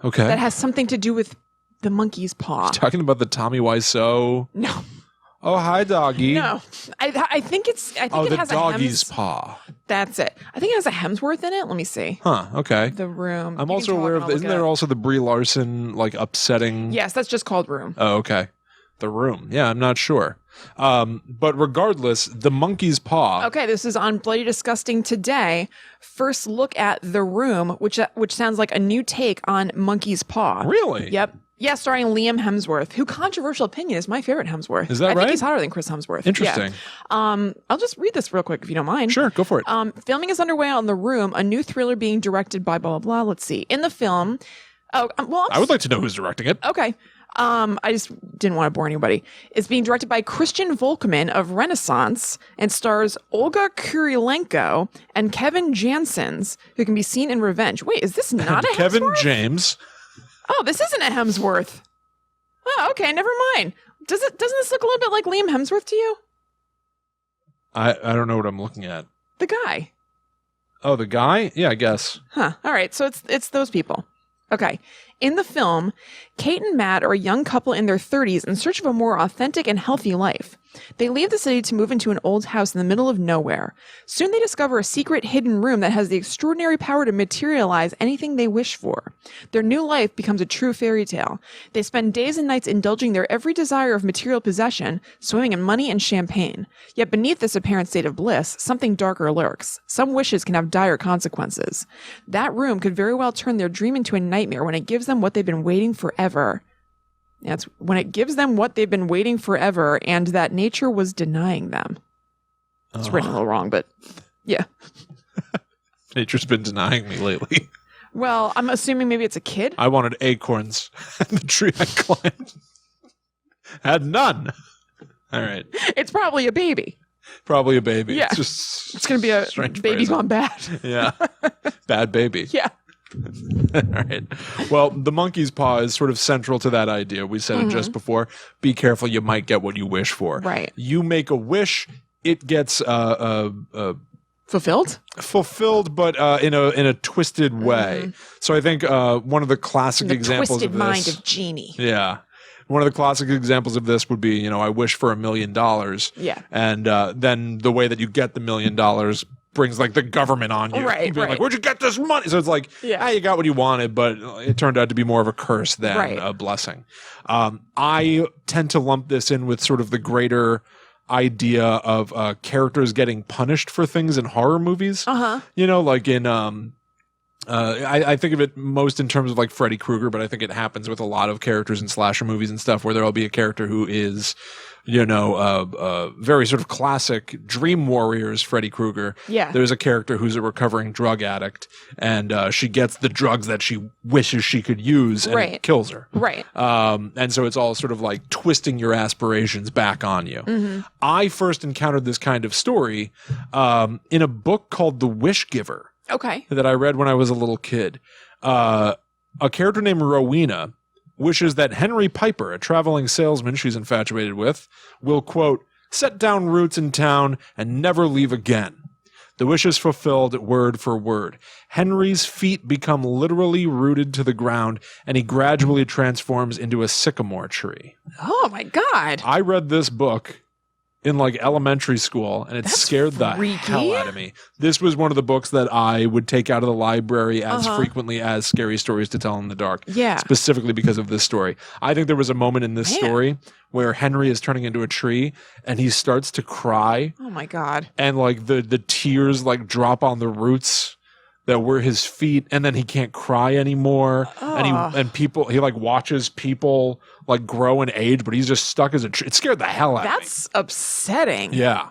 A: that has something to do with the monkey's paw.
B: Talking about the Tommy Wiseau?
A: No.
B: Oh, hi, doggy.
A: No. I think it has
B: the doggy's paw.
A: That's it. I think it has a Hemsworth in it. Let me see.
B: Huh, okay.
A: The Room.
B: I'm also aware of, isn't there also the Brie Larson, like, upsetting?
A: Yes, that's just called Room.
B: Oh, okay. The Room. Yeah, I'm not sure. But regardless, the monkey's paw.
A: Okay, this is on Bloody Disgusting today. First look at The Room, which sounds like a new take on Monkey's Paw.
B: Really?
A: Yep. Yeah, starring Liam Hemsworth, who, controversial opinion, is my favorite Hemsworth.
B: Is that right?
A: I think he's hotter than Chris Hemsworth.
B: Interesting.
A: Yeah. I'll just read this real quick if you don't mind.
B: Sure, go for it.
A: Filming is underway on The Room, a new thriller being directed by blah, blah, blah. Let's see. In the film... I
B: would like to know who's directing it.
A: Okay. I just didn't want to bore anybody. It's being directed by Christian Volkman of Renaissance and stars Olga Kurilenko and Kevin Janssens, who can be seen in Revenge. Wait, is this not a
B: Kevin
A: Hemsworth?
B: James.
A: Oh, this isn't a Hemsworth. Oh, okay, never mind. Doesn't this look a little bit like Liam Hemsworth to you?
B: I don't know what I'm looking at.
A: The guy.
B: Oh, the guy? Yeah, I guess.
A: Huh. All right, so it's those people. Okay. In the film, Kate and Matt are a young couple in their 30s in search of a more authentic and healthy life. They leave the city to move into an old house in the middle of nowhere. Soon they discover a secret hidden room that has the extraordinary power to materialize anything they wish for. Their new life becomes a true fairy tale. They spend days and nights indulging their every desire of material possession, swimming in money and champagne. Yet beneath this apparent state of bliss, something darker lurks. Some wishes can have dire consequences. That room could very well turn their dream into a nightmare when it gives them what they've been waiting forever. That's when it gives them what they've been waiting forever and that nature was denying them. It's written a little wrong, but yeah.
B: Nature's been denying me lately.
A: Well, I'm assuming maybe it's a kid.
B: I wanted acorns. The tree I climbed had none. All right.
A: It's probably a baby.
B: Probably a baby.
A: Yeah.
B: It's
A: going to be a baby gone bad.
B: Yeah. Bad baby.
A: Yeah.
B: All right. Well, the monkey's paw is sort of central to that idea. We said it just before. Be careful, you might get what you wish for.
A: Right.
B: You make a wish, it gets
A: fulfilled,
B: but in a twisted way. So I think one of the classic examples of this,
A: mind of genie.
B: Yeah. One of the classic examples of this would be, I wish for $1 million.
A: Yeah.
B: And then the way that you get the $1 million brings like the government on you.
A: Right.
B: Like, where'd you get this money? So it's like, you got what you wanted, but it turned out to be more of a curse than a blessing. I tend to lump this in with sort of the greater idea of characters getting punished for things in horror movies. Like in I think of it most in terms of like Freddy Krueger, but I think it happens with a lot of characters in slasher movies and stuff where there'll be a character who is, very sort of classic Dream Warriors Freddy Krueger.
A: Yeah.
B: There's a character who's a recovering drug addict and she gets the drugs that she wishes she could use and it kills her.
A: Right.
B: And so it's all sort of like twisting your aspirations back on you. I first encountered this kind of story in a book called The Wish Giver.
A: Okay.
B: That I read when I was a little kid. A character named Rowena wishes that Henry Piper, a traveling salesman she's infatuated with, will, quote, set down roots in town and never leave again. The wish is fulfilled word for word. Henry's feet become literally rooted to the ground, and he gradually transforms into a sycamore tree.
A: Oh, my God.
B: I read this book in like elementary school, and it scared the hell out of me. This was one of the books that I would take out of the library as frequently as Scary Stories to Tell in the Dark.
A: Yeah.
B: Specifically because of this story. I think there was a moment in this story where Henry is turning into a tree and he starts to cry.
A: Oh my God.
B: And like the tears like drop on the roots that were his feet, and then he can't cry anymore. And he like watches people like grow and age, but he's just stuck as a tree. It scared the hell out of me.
A: That's upsetting.
B: Yeah.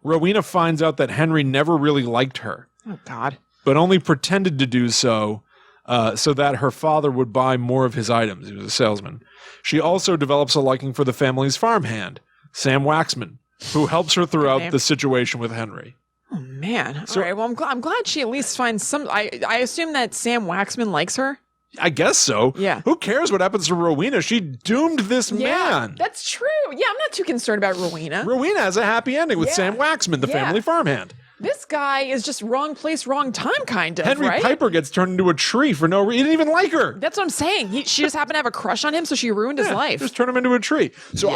B: Rowena finds out that Henry never really liked her.
A: Oh, God.
B: But only pretended to do so that her father would buy more of his items. He was a salesman. She also develops a liking for the family's farmhand, Sam Waxman, who helps her throughout the situation with Henry.
A: Oh, man. All right. Well, I'm glad she at least finds some. I assume that Sam Waxman likes her.
B: I guess so.
A: Yeah.
B: Who cares what happens to Rowena? She doomed this man.
A: That's true. Yeah, I'm not too concerned about Rowena.
B: Rowena has a happy ending with Sam Waxman, the family farmhand.
A: This guy is just wrong place, wrong time, kind of.
B: Henry
A: right?
B: Piper gets turned into a tree for no reason. He didn't even like her.
A: That's what I'm saying. She just happened to have a crush on him, so she ruined his life.
B: Just turn him into a tree. So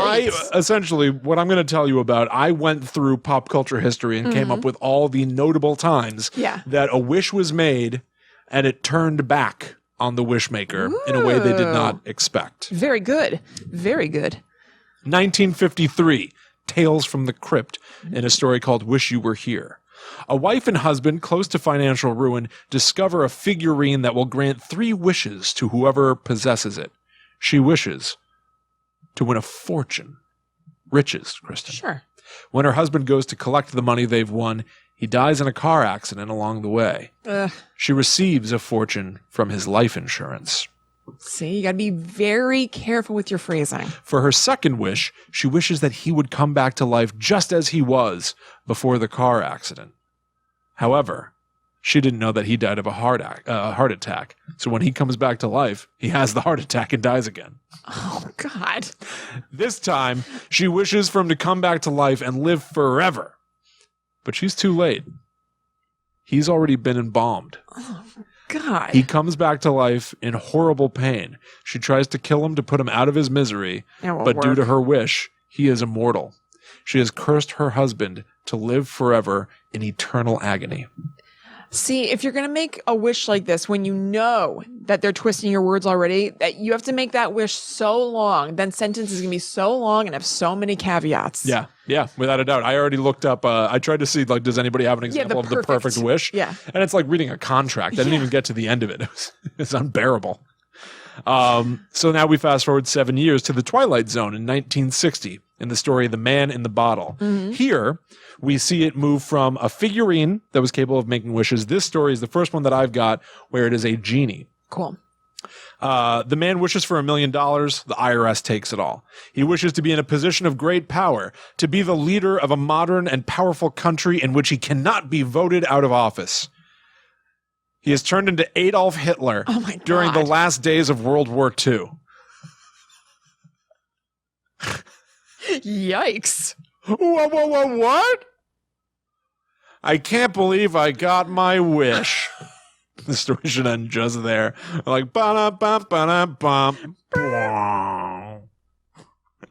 B: essentially, what I'm going to tell you about, I went through pop culture history and came up with all the notable times that a wish was made and it turned back on the wish maker in a way they did not expect.
A: Very good. Very good.
B: 1953, Tales from the Crypt, in a story called Wish You Were Here. A wife and husband, close to financial ruin, discover a figurine that will grant 3 wishes to whoever possesses it. She wishes to win a fortune. Riches, Kristen.
A: Sure.
B: When her husband goes to collect the money they've won, he dies in a car accident along the way. She receives a fortune from his life insurance.
A: See, you got to be very careful with your phrasing.
B: For her second wish, she wishes that he would come back to life just as he was before the car accident. However, she didn't know that he died of a heart attack. So when he comes back to life, he has the heart attack and dies again.
A: Oh, God.
B: This time, she wishes for him to come back to life and live forever. But she's too late. He's already been embalmed.
A: Oh, God.
B: He comes back to life in horrible pain. She tries to kill him to put him out of his misery, but due to her wish, he is immortal. She has cursed her husband to live forever in eternal agony.
A: See, if you're going to make a wish like this, when you know that they're twisting your words already, that you have to make that wish so long, then sentence is going to be so long and have so many caveats.
B: Yeah, without a doubt. I already looked up, I tried to see, like, does anybody have an example of the perfect wish?
A: Yeah.
B: And it's like reading a contract. I didn't even get to the end of it. It's unbearable. So now we fast forward 7 years to the Twilight Zone in 1960 in the story The Man in the Bottle. Here, we see it move from a figurine that was capable of making wishes. This story is the first one that I've got where it is a genie.
A: Cool.
B: The man wishes for $1 million. The IRS takes it all. He wishes to be in a position of great power, to be the leader of a modern and powerful country in which he cannot be voted out of office. He is turned into Adolf Hitler during the last days of World War II.
A: Yikes.
B: What? I can't believe I got my wish. The story should end just there. Like, ba-da-bum.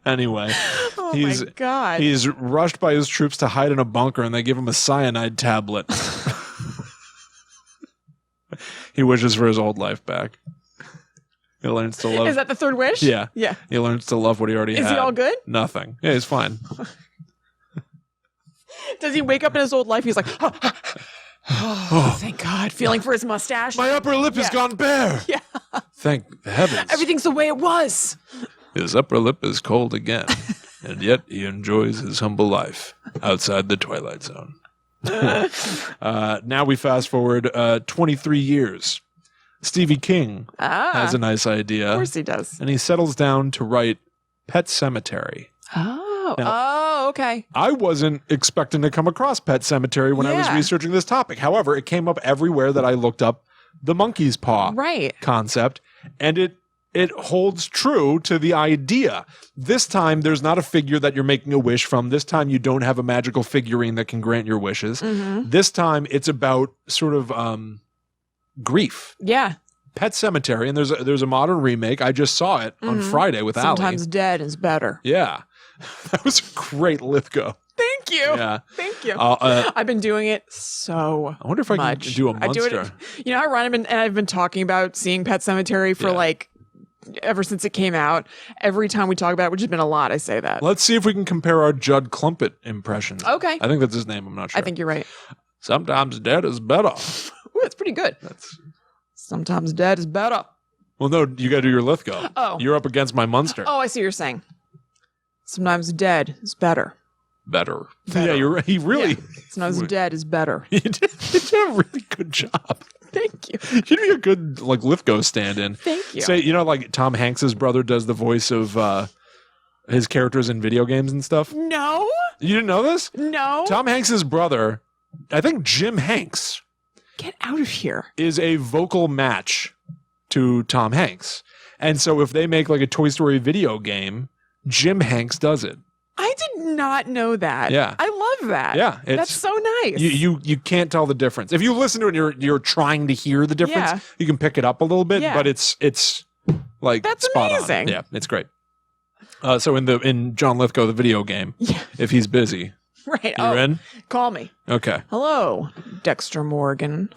B: Anyway,
A: my God.
B: He's rushed by his troops to hide in a bunker, and they give him a cyanide tablet. He wishes for his old life back. He learns to love.
A: Is that the third wish?
B: Yeah.
A: Yeah.
B: He learns to love what he already had.
A: Is he all good?
B: Nothing. Yeah, he's fine.
A: Does he wake up in his old life? He's like, oh, thank God. Feeling for his mustache.
B: My upper lip has gone bare.
A: Yeah.
B: Thank the heavens.
A: Everything's the way it was.
B: His upper lip is cold again, and yet he enjoys his humble life outside the Twilight Zone. Now we fast forward 23 years. Stevie King has a nice idea.
A: Of course he does.
B: And he settles down to write Pet Sematary.
A: Okay.
B: I wasn't expecting to come across Pet Sematary when I was researching this topic. However, it came up everywhere that I looked up the monkey's paw concept, and it holds true to the idea. This time, there's not a figure that you're making a wish from. This time, you don't have a magical figurine that can grant your wishes. This time, it's about sort of grief.
A: Yeah.
B: Pet Sematary, and there's a modern remake. I just saw it on Friday with Ali.
A: Sometimes dead is better.
B: Yeah. That was a great Lithgow.
A: Thank you.
B: Yeah.
A: Thank you. I've been doing it so
B: I wonder if I can do a monster.
A: I do it. You know how Ryan and I've been talking about seeing Pet Sematary for like ever since it came out. Every time we talk about it, which has been a lot, I say that.
B: Let's see if we can compare our Judd Clumpett impressions.
A: Okay.
B: I think that's his name. I'm not sure.
A: I think you're right.
B: Sometimes dead is better.
A: Ooh, that's pretty good. Sometimes dead is better.
B: Well, no, you got to do your Lithgow.
A: Oh.
B: You're up against my Munster.
A: Oh, I see what you're saying. Sometimes dead is better.
B: Better. Yeah, you're right. He really... Yeah.
A: Sometimes dead is better.
B: You did a really good job.
A: Thank you.
B: You'd be a good, like, Lithgow stand-in.
A: Thank you.
B: Say, you know, like, Tom Hanks's brother does the voice of his characters in video games and stuff?
A: No.
B: You didn't know this?
A: No.
B: Tom Hanks's brother, I think Jim Hanks...
A: Get out of here. ...is
B: a vocal match to Tom Hanks. And so if they make, like, a Toy Story video game, Jim Hanks does it.
A: I did not know that.
B: Yeah.
A: I love that.
B: Yeah.
A: That's so nice.
B: You can't tell the difference. If you listen to it and you're trying to hear the difference, you can pick it up a little bit, but it's like
A: that's
B: spot
A: amazing.
B: on. Yeah, it's great. So in John Lithgow, the video game, if he's busy.
A: Right.
B: You're in?
A: Call me.
B: Okay.
A: Hello, Dexter Morgan.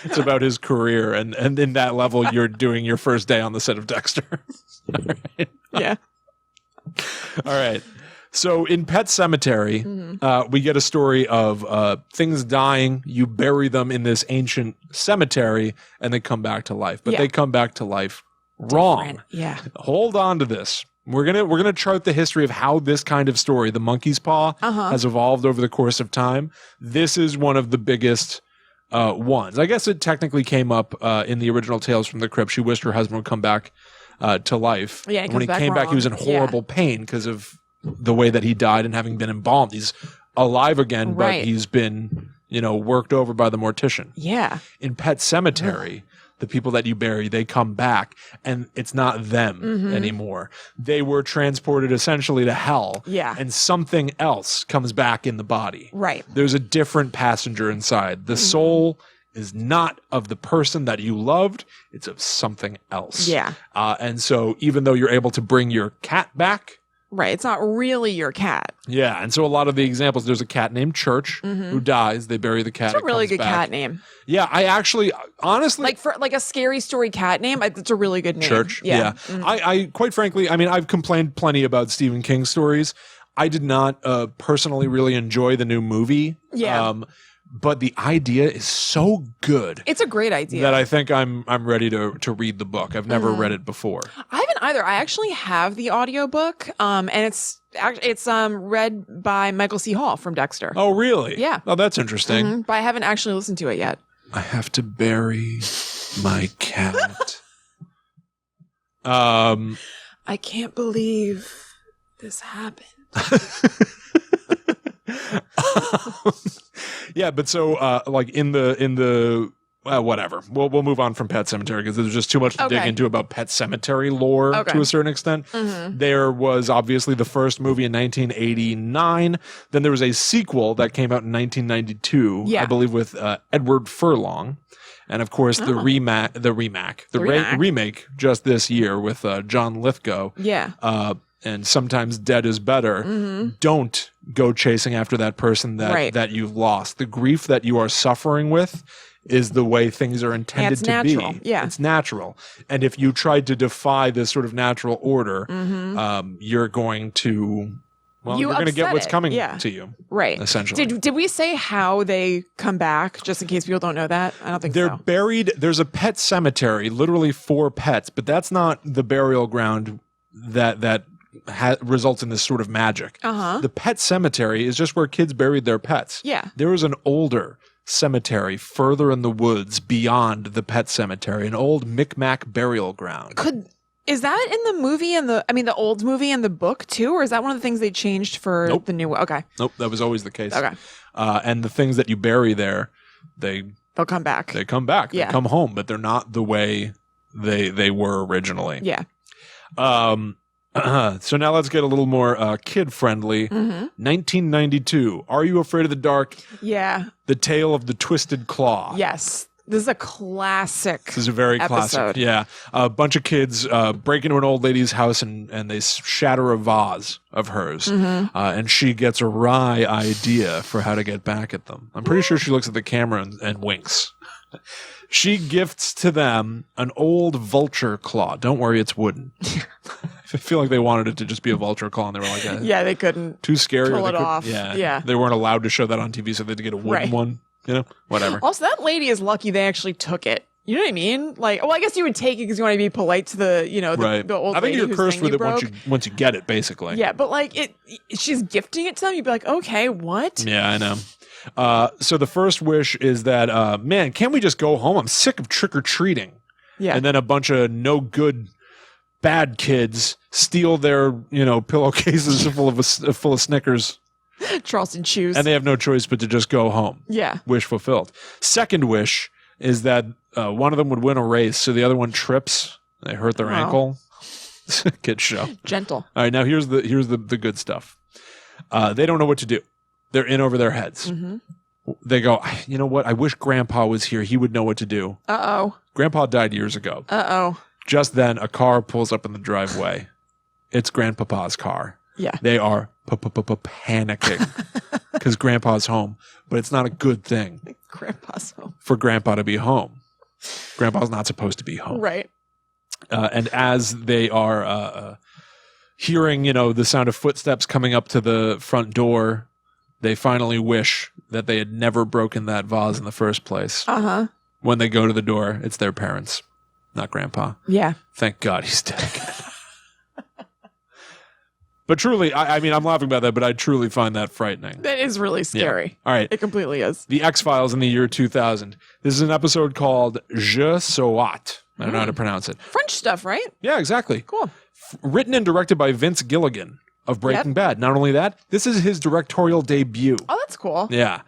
B: It's about his career, and in that level, you're doing your first day on the set of Dexter.
A: Right. Yeah.
B: All right. So in Pet Cemetery, we get a story of things dying. You bury them in this ancient cemetery, and they come back to life. But they come back to life wrong.
A: Different. Yeah.
B: Hold on to this. We're gonna chart the history of how this kind of story, the monkey's paw, has evolved over the course of time. This is one of the biggest ones. I guess it technically came up in the original Tales from the Crypt. She wished her husband would come back to life.
A: Yeah,
B: when he came back, he was in horrible pain because of the way that he died and having been embalmed. He's alive again, but he's been, worked over by the mortician.
A: Yeah.
B: In Pet Cemetery, the people that you bury, they come back, and it's not them anymore. They were transported essentially to hell.
A: Yeah.
B: And something else comes back in the body.
A: Right.
B: There's a different passenger inside. The soul is not of the person that you loved. It's of something else.
A: Yeah.
B: And so even though you're able to bring your cat back,
A: right. It's not really your cat.
B: yeah. And so a lot of the examples, there's a cat named Church who dies. They bury the cat.
A: It's a really good
B: back.
A: cat name.
B: Yeah. I actually, honestly,
A: for a scary story cat name, it's a really good name.
B: Church. Yeah. I quite frankly, I've complained plenty about Stephen King stories. I did not personally really enjoy the new movie.
A: Yeah.
B: But the idea is so good.
A: It's a great idea.
B: That I think I'm ready to read the book. I've never read it before.
A: I haven't either. I actually have the audiobook, and it's read by Michael C. Hall from Dexter.
B: Oh, really?
A: Yeah.
B: Oh, that's interesting.
A: But I haven't actually listened to it yet.
B: I have to bury my cat.
A: I can't believe this happened.
B: Yeah, but so in the whatever. We'll move on from Pet Cemetery because there's just too much to dig into about Pet Cemetery lore to a certain extent. There was obviously the first movie in 1989. Then there was a sequel that came out in 1992, I believe, with Edward Furlong. And of course, the remake just this year with John Lithgow.
A: Yeah.
B: And Sometimes Dead is Better. Don't go chasing after that person that you've lost. The grief that you are suffering with is the way things are intended to be.
A: Yeah.
B: It's natural. And if you tried to defy this sort of natural order, you're going to... Well, you're going to get what's coming to you.
A: Right.
B: Essentially.
A: Did we say how they come back, just in case people don't know that? I don't think
B: They're buried. There's a pet cemetery, literally for pets, but that's not the burial ground that results in this sort of magic. The pet cemetery is just where kids buried their pets.
A: Yeah.
B: There was an older cemetery further in the woods beyond the pet cemetery, an old Micmac burial ground.
A: Is that in the movie and the old movie and the book too, or is that one of the things they changed for the new one? Okay.
B: Nope, that was always the case.
A: Okay.
B: And the things that you bury there, they'll
A: come back.
B: They come back.
A: Yeah.
B: They come home, but they're not the way they were originally.
A: Yeah.
B: So now let's get a little more kid-friendly. 1992. Are You Afraid of the Dark?
A: Yeah.
B: The Tale of the Twisted Claw.
A: Yes. This is a classic.
B: This is a very classic. Yeah. A bunch of kids break into an old lady's house and they shatter a vase of hers. And she gets a wry idea for how to get back at them. I'm pretty sure she looks at the camera and winks. She gifts to them an old vulture claw. Don't worry, it's wooden. feel like they wanted it to just be a vulture call, and they were like,
A: yeah, they couldn't
B: too scary.
A: pull it off.
B: Yeah. They weren't allowed to show that on TV, so they had to get a wooden one. Whatever.
A: Also, that lady is lucky they actually took it. You know what I mean? Like, well, I guess you would take it because you want to be polite to the, the old lady.
B: I think you're cursed with it once you get it, basically.
A: Yeah, but like she's gifting it to them. You'd be like, okay, what?
B: Yeah, I know. So the first wish is that, man, can't we just go home? I'm sick of trick or treating.
A: Yeah.
B: And then a bunch of no good, bad kids steal their, pillowcases full of Snickers.
A: Charleston chews.
B: And they have no choice but to just go home.
A: Yeah.
B: Wish fulfilled. Second wish is that one of them would win a race, so the other one trips. They hurt their ankle. Kid show.
A: Gentle.
B: All right, now here's the good stuff. They don't know what to do. They're in over their heads. Mm-hmm. They go, you know what? I wish Grandpa was here. He would know what to do.
A: Uh-oh.
B: Grandpa died years ago.
A: Uh-oh.
B: Just then, a car pulls up in the driveway. It's Grandpapa's car.
A: Yeah.
B: They are panicking because Grandpa's home, but it's not a good thing.
A: Grandpa's home.
B: For Grandpa to be home. Grandpa's not supposed to be home.
A: Right.
B: And as they are hearing, the sound of footsteps coming up to the front door, they finally wish that they had never broken that vase in the first place.
A: Uh-huh.
B: When they go to the door, it's their parents, not Grandpa.
A: Yeah.
B: Thank God he's dead again. But truly, I mean, I'm laughing about that, but I truly find that frightening.
A: That is really scary.
B: Yeah. All right.
A: It completely is.
B: The X-Files in the year 2000. This is an episode called Je Soit. I don't know how to pronounce it.
A: French stuff, right?
B: Yeah, exactly.
A: Cool.
B: Written and directed by Vince Gilligan of Breaking Bad. Not only that, this is his directorial debut.
A: Oh, that's cool.
B: Yeah.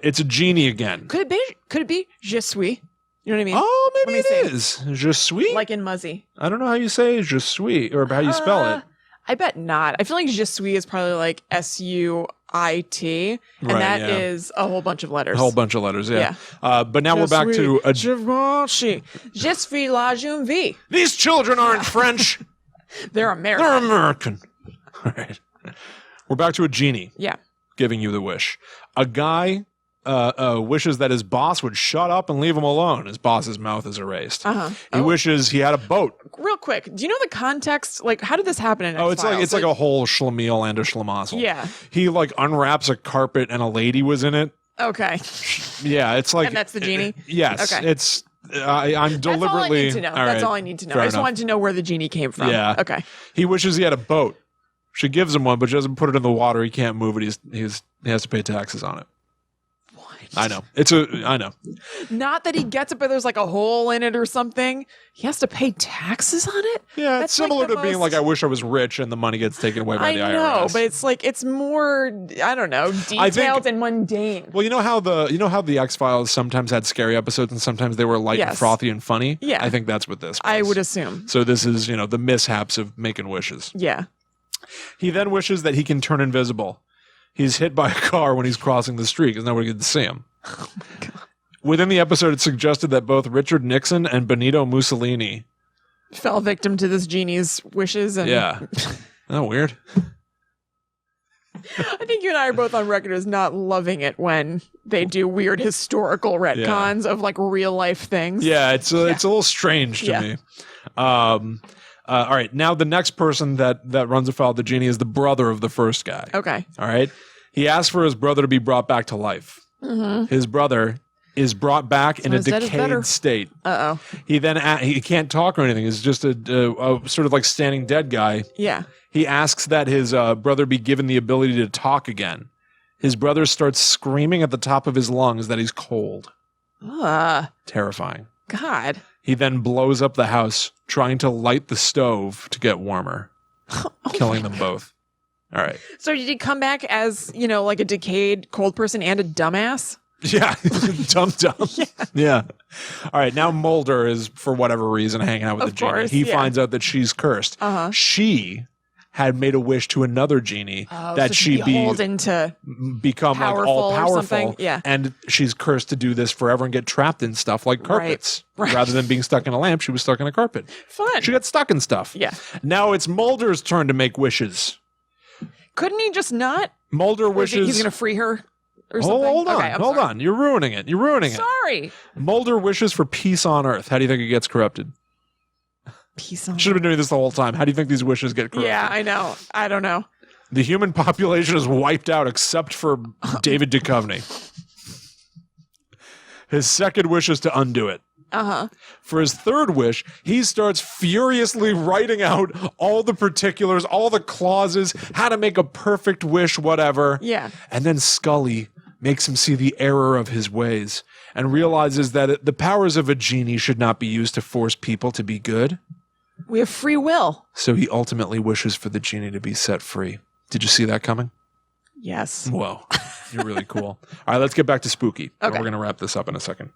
B: It's a genie again.
A: Could it be Je suis? You know what I mean?
B: Oh, maybe it is. Je suis?
A: Like in Muzzy.
B: I don't know how you say je suis or how you spell it.
A: I bet not. I feel like je suis is probably like SUIT, and that is a whole bunch of letters.
B: A whole bunch of letters, yeah. But now we're back to
A: Je suis la jeune vie.
B: These children aren't French.
A: They're American.
B: They're American. All right. We're back to a genie.
A: Yeah.
B: Giving you the wish. A guy wishes that his boss would shut up and leave him alone. His boss's mouth is erased. He wishes he had a boat.
A: Real quick, do you know the context? Like, how did this happen in X-Files?
B: It's like a whole schlemiel and a schlemazel.
A: Yeah.
B: He like unwraps a carpet and a lady was in it.
A: Okay.
B: Yeah, it's like...
A: And that's the genie?
B: Yes.
A: Okay.
B: It's... I'm deliberately...
A: That's all I need to know. I just wanted to know where the genie came from.
B: Yeah.
A: Okay.
B: He wishes he had a boat. She gives him one, but she doesn't put it in the water. He can't move it. He has to pay taxes on it. I know. I know.
A: Not that he gets it, but there's like a hole in it or something. He has to pay taxes on it?
B: Yeah, it's similar to being like, I wish I was rich and the money gets taken away by the IRS.
A: I know, but it's like, it's more, I don't know, detailed and mundane.
B: Well, you know how the X-Files sometimes had scary episodes and sometimes they were light and frothy and funny?
A: Yeah.
B: I think that's what this was.
A: I would assume.
B: So this is, the mishaps of making wishes.
A: Yeah.
B: He then wishes that he can turn invisible. He's hit by a car when he's crossing the street because nobody can see him.
A: Oh my God.
B: Within the episode, it suggested that both Richard Nixon and Benito Mussolini
A: fell victim to this genie's wishes. And
B: yeah. Isn't that weird?
A: I think you and I are both on record as not loving it when they do weird historical retcons of like real life things.
B: Yeah, it's a little strange to me. All right, now the next person that runs afoul of the genie is the brother of the first guy.
A: Okay.
B: All right. He asked for his brother to be brought back to life. Mm-hmm. His brother is brought back in a decayed state.
A: Uh-oh.
B: He then he can't talk or anything. He's just a sort of like standing dead guy.
A: Yeah.
B: He asks that his brother be given the ability to talk again. His brother starts screaming at the top of his lungs that he's cold. Terrifying.
A: God.
B: He then blows up the house, trying to light the stove to get warmer, killing them both. All right.
A: So did he come back as, like a decayed cold person and a dumbass?
B: Yeah. Dumb. Yeah. All right. Now Mulder is, for whatever reason, hanging out with the genie. He finds out that she's cursed.
A: Uh-huh.
B: She had made a wish to another genie that
A: so
B: she become like all powerful.
A: Yeah.
B: And she's cursed to do this forever and get trapped in stuff like carpets. Right. Rather than being stuck in a lamp, she was stuck in a carpet.
A: Fun.
B: She got stuck in stuff.
A: Yeah.
B: Now it's Mulder's turn to make wishes.
A: Couldn't he just not?
B: Mulder wishes
A: he's going to free her or something?
B: Hold on. You're ruining it.
A: Sorry.
B: Mulder wishes for peace on Earth. How do you think it gets corrupted?
A: Peace on
B: Should have been doing this the whole time. How do you think these wishes get corrected?
A: Yeah, I know. I don't know.
B: The human population is wiped out except for David Duchovny. His second wish is to undo it.
A: Uh-huh.
B: For his third wish, he starts furiously writing out all the particulars, all the clauses, how to make a perfect wish, whatever.
A: Yeah.
B: And then Scully makes him see the error of his ways and realizes that the powers of a genie should not be used to force people to be good.
A: We have free will.
B: So he ultimately wishes for the genie to be set free. Did you see that coming?
A: Yes.
B: Whoa. You're really cool. All right, let's get back to Spooky.
A: Okay.
B: We're going to wrap this up in a second.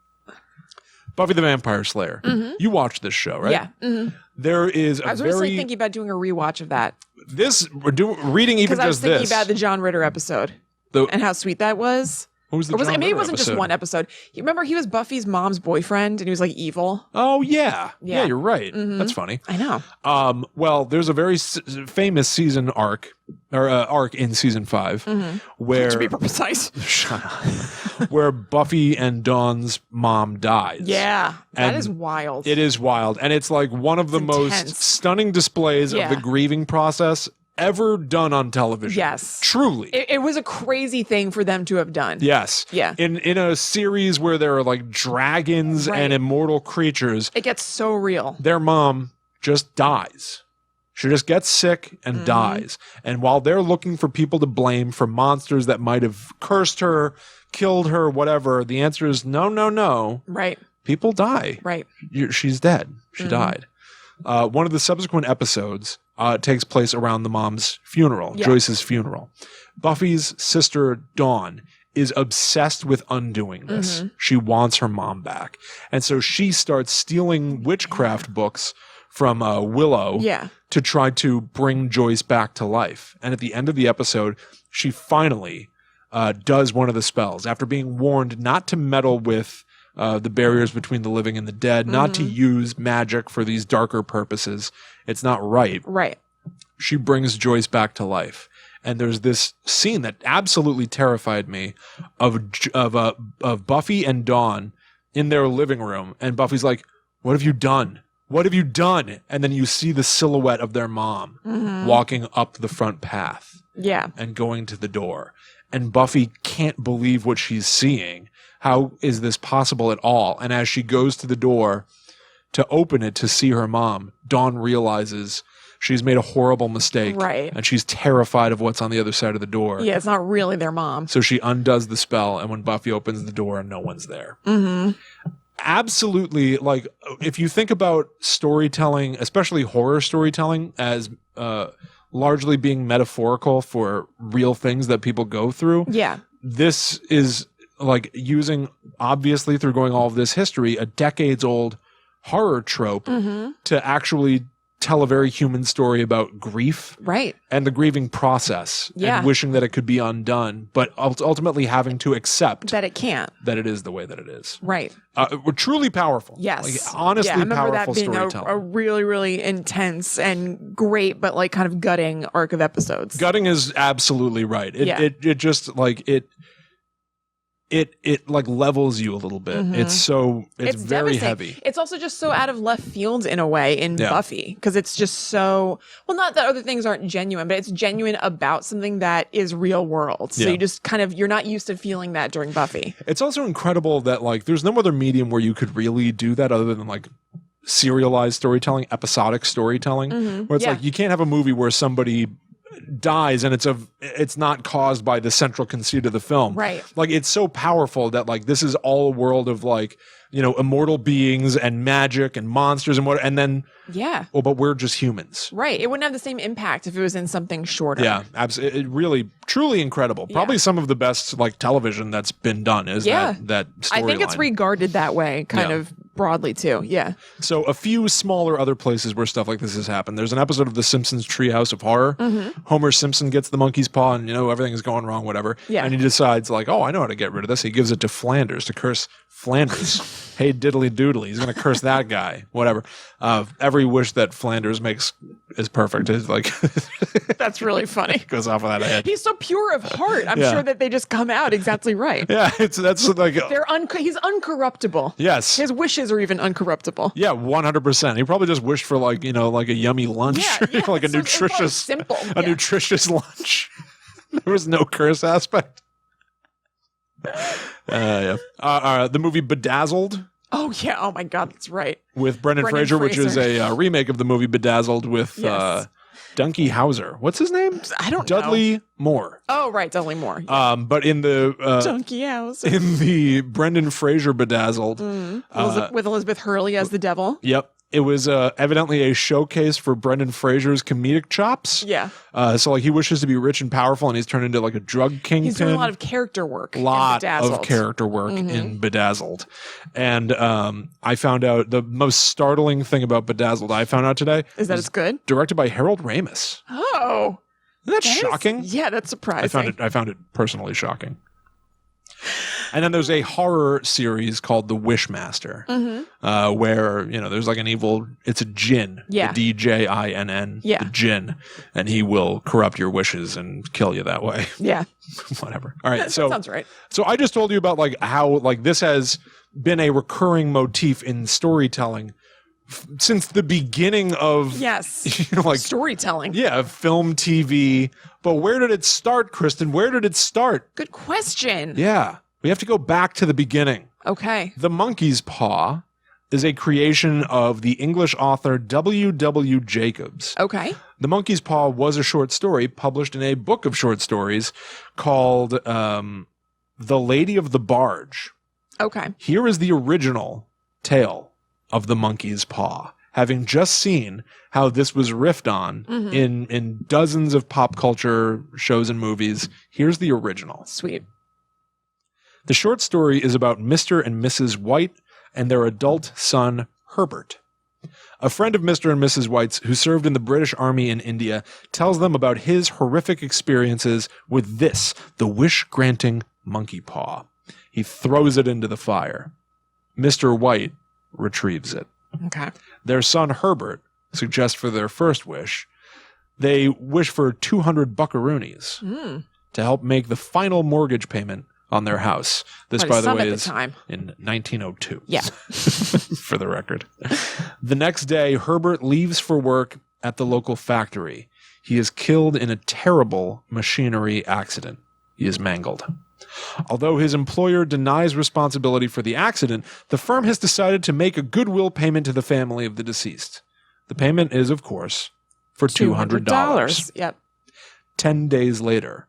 B: Buffy the Vampire Slayer.
A: Mm-hmm.
B: You watched this show, right?
A: Yeah. Mm-hmm.
B: There is a
A: I was really thinking about doing a rewatch of that.
B: Reading even just this.
A: Because I was thinking about the John Ritter episode and how sweet that was.
B: What was the John Ritter
A: maybe it wasn't
B: episode?
A: just one episode. You remember he was Buffy's mom's boyfriend and he was like evil?
B: Oh, yeah.
A: Yeah.
B: Yeah, you're right.
A: Mm-hmm.
B: That's funny.
A: I know.
B: Well, there's a very famous season arc in season 5 where
A: To be precise.
B: Shut up. Where Buffy and Dawn's mom dies.
A: Yeah. That
B: And
A: is wild.
B: It is wild. And it's like one of the most stunning displays of the grieving process ever done on television.
A: Yes.
B: Truly.
A: It was a crazy thing for them to have done.
B: Yes.
A: Yeah.
B: In a series where there are like dragons and immortal creatures.
A: It gets so real.
B: Their mom just dies. She just gets sick and dies. And while they're looking for people to blame for monsters that might have cursed her, killed her, whatever, the answer is no, no, no.
A: Right.
B: People die.
A: Right.
B: She's dead. She died. One of the subsequent episodes takes place around the mom's funeral, Joyce's funeral. Buffy's sister, Dawn, is obsessed with undoing this. She wants her mom back. And so she starts stealing witchcraft books from Willow to try to bring Joyce back to life. And at the end of the episode, she finally does one of the spells. After being warned not to meddle with the barriers between the living and the dead, not to use magic for these darker purposes. It's not right.
A: Right.
B: She brings Joyce back to life. And there's this scene that absolutely terrified me of Buffy and Dawn in their living room. And Buffy's like, "What have you done? What have you done?" And then you see the silhouette of their mom walking up the front path.
A: Yeah.
B: And going to the door. And Buffy can't believe what she's seeing. How is this possible at all? And as she goes to the door to open it to see her mom, Dawn realizes she's made a horrible mistake.
A: Right.
B: And she's terrified of what's on the other side of the door.
A: Yeah, it's not really their mom.
B: So she undoes the spell, and when Buffy opens the door, no one's there. Absolutely. Like, if you think about storytelling, especially horror storytelling, as largely being metaphorical for real things that people go through.
A: Yeah.
B: This is like using, obviously through going all of this history, a decades old horror trope to actually tell a very human story about grief.
A: Right.
B: And the grieving process.
A: Yeah.
B: And wishing that it could be undone, but ultimately having to accept
A: that it can't.
B: That it is the way that it is.
A: Right.
B: Truly powerful.
A: Yes.
B: Like, honestly,
A: I remember
B: powerful
A: that being
B: storytelling.
A: a really, really intense and great, but like kind of gutting arc of episodes.
B: Gutting is absolutely right. It just like it like levels you a little bit. It's very heavy.
A: It's also just so out of left field in a way in Buffy, because it's just so, well, not that other things aren't genuine, but it's genuine about something that is real world. So you just kind of, you're not used to feeling that during Buffy.
B: It's also incredible that like there's no other medium where you could really do that other than like serialized storytelling, episodic storytelling, where it's like you can't have a movie where somebody dies and it's not caused by the central conceit of the film.
A: Right.
B: Like, it's so powerful that like this is all a world of like, you know, immortal beings and magic and monsters and then but we're just humans.
A: Right. It wouldn't have the same impact if it was in something shorter.
B: Yeah, absolutely. It really, truly incredible. Probably some of the best like television that's been done is that storyline.
A: I think it's regarded that way kind of broadly too. Yeah.
B: So a few smaller other places where stuff like this has happened. There's an episode of The Simpsons Treehouse of Horror. Homer Simpson gets the monkey's paw and, you know, everything is going wrong, whatever. Yeah. And he decides like, oh, I know how to get rid of this. He gives it to Flanders to curse Flanders. Hey, diddly doodly. He's going to curse that guy, whatever. Every wish that Flanders makes is perfect. It's like
A: that's really funny.
B: Goes off without a head.
A: He's so pure of heart. I'm sure that they just come out exactly right.
B: Yeah, that's like
A: he's uncorruptible.
B: Yes,
A: his wishes are even uncorruptible.
B: Yeah, 100%. He probably just wished for like like a yummy lunch, like a nutritious nutritious lunch. There was no curse aspect. The movie Bedazzled.
A: Oh yeah! Oh my God, that's right.
B: With Brendan Fraser, which is a remake of the movie Bedazzled with Dunky Hauser. What's his name?
A: I don't know.
B: Dudley Moore.
A: Oh right, Dudley Moore. Yeah.
B: But in the
A: Dunky Hauser,
B: in the Brendan Fraser Bedazzled,
A: with Elizabeth Hurley as the devil.
B: Yep. It was evidently a showcase for Brendan Fraser's comedic chops.
A: Yeah.
B: So like he wishes to be rich and powerful, and he's turned into like a drug kingpin.
A: He's doing a lot of character work.
B: In Bedazzled. And I found out the most startling thing about Bedazzled I found out today
A: is that it's good.
B: Directed by Harold Ramis.
A: Oh.
B: Isn't that shocking?
A: Yeah, that's surprising.
B: I found it personally shocking. And then there's a horror series called The Wishmaster, where there's like an evil. It's a djinn, the DJINN, the djinn, and he will corrupt your wishes and kill you that way.
A: Yeah,
B: whatever. All right,
A: that sounds right.
B: So I just told you about like how like this has been a recurring motif in storytelling since the beginning of
A: like storytelling.
B: Yeah, film, TV. But where did it start, Kristen? Where did it start?
A: Good question.
B: Yeah. We have to go back to the beginning.
A: Okay.
B: The Monkey's Paw is a creation of the English author W. Jacobs.
A: Okay.
B: The Monkey's Paw was a short story published in a book of short stories called The Lady of the Barge.
A: Okay.
B: Here is the original tale of the Monkey's Paw. Having just seen how this was riffed on in dozens of pop culture shows and movies, here's the original.
A: Sweet.
B: The short story is about Mr. and Mrs. White and their adult son, Herbert. A friend of Mr. and Mrs. White's, who served in the British Army in India, tells them about his horrific experiences with this, the wish-granting monkey paw. He throws it into the fire. Mr. White retrieves it.
A: Okay.
B: Their son, Herbert, suggests for their first wish, they wish for 200 buckaroonies to help make the final mortgage payment on their house. This, by the way, is in 1902.
A: Yeah.
B: For the record. The next day, Herbert leaves for work at the local factory. He is killed in a terrible machinery accident. He is mangled. Although his employer denies responsibility for the accident, the firm has decided to make a goodwill payment to the family of the deceased. The payment is, of course, for $200.
A: Yep.
B: 10 days later,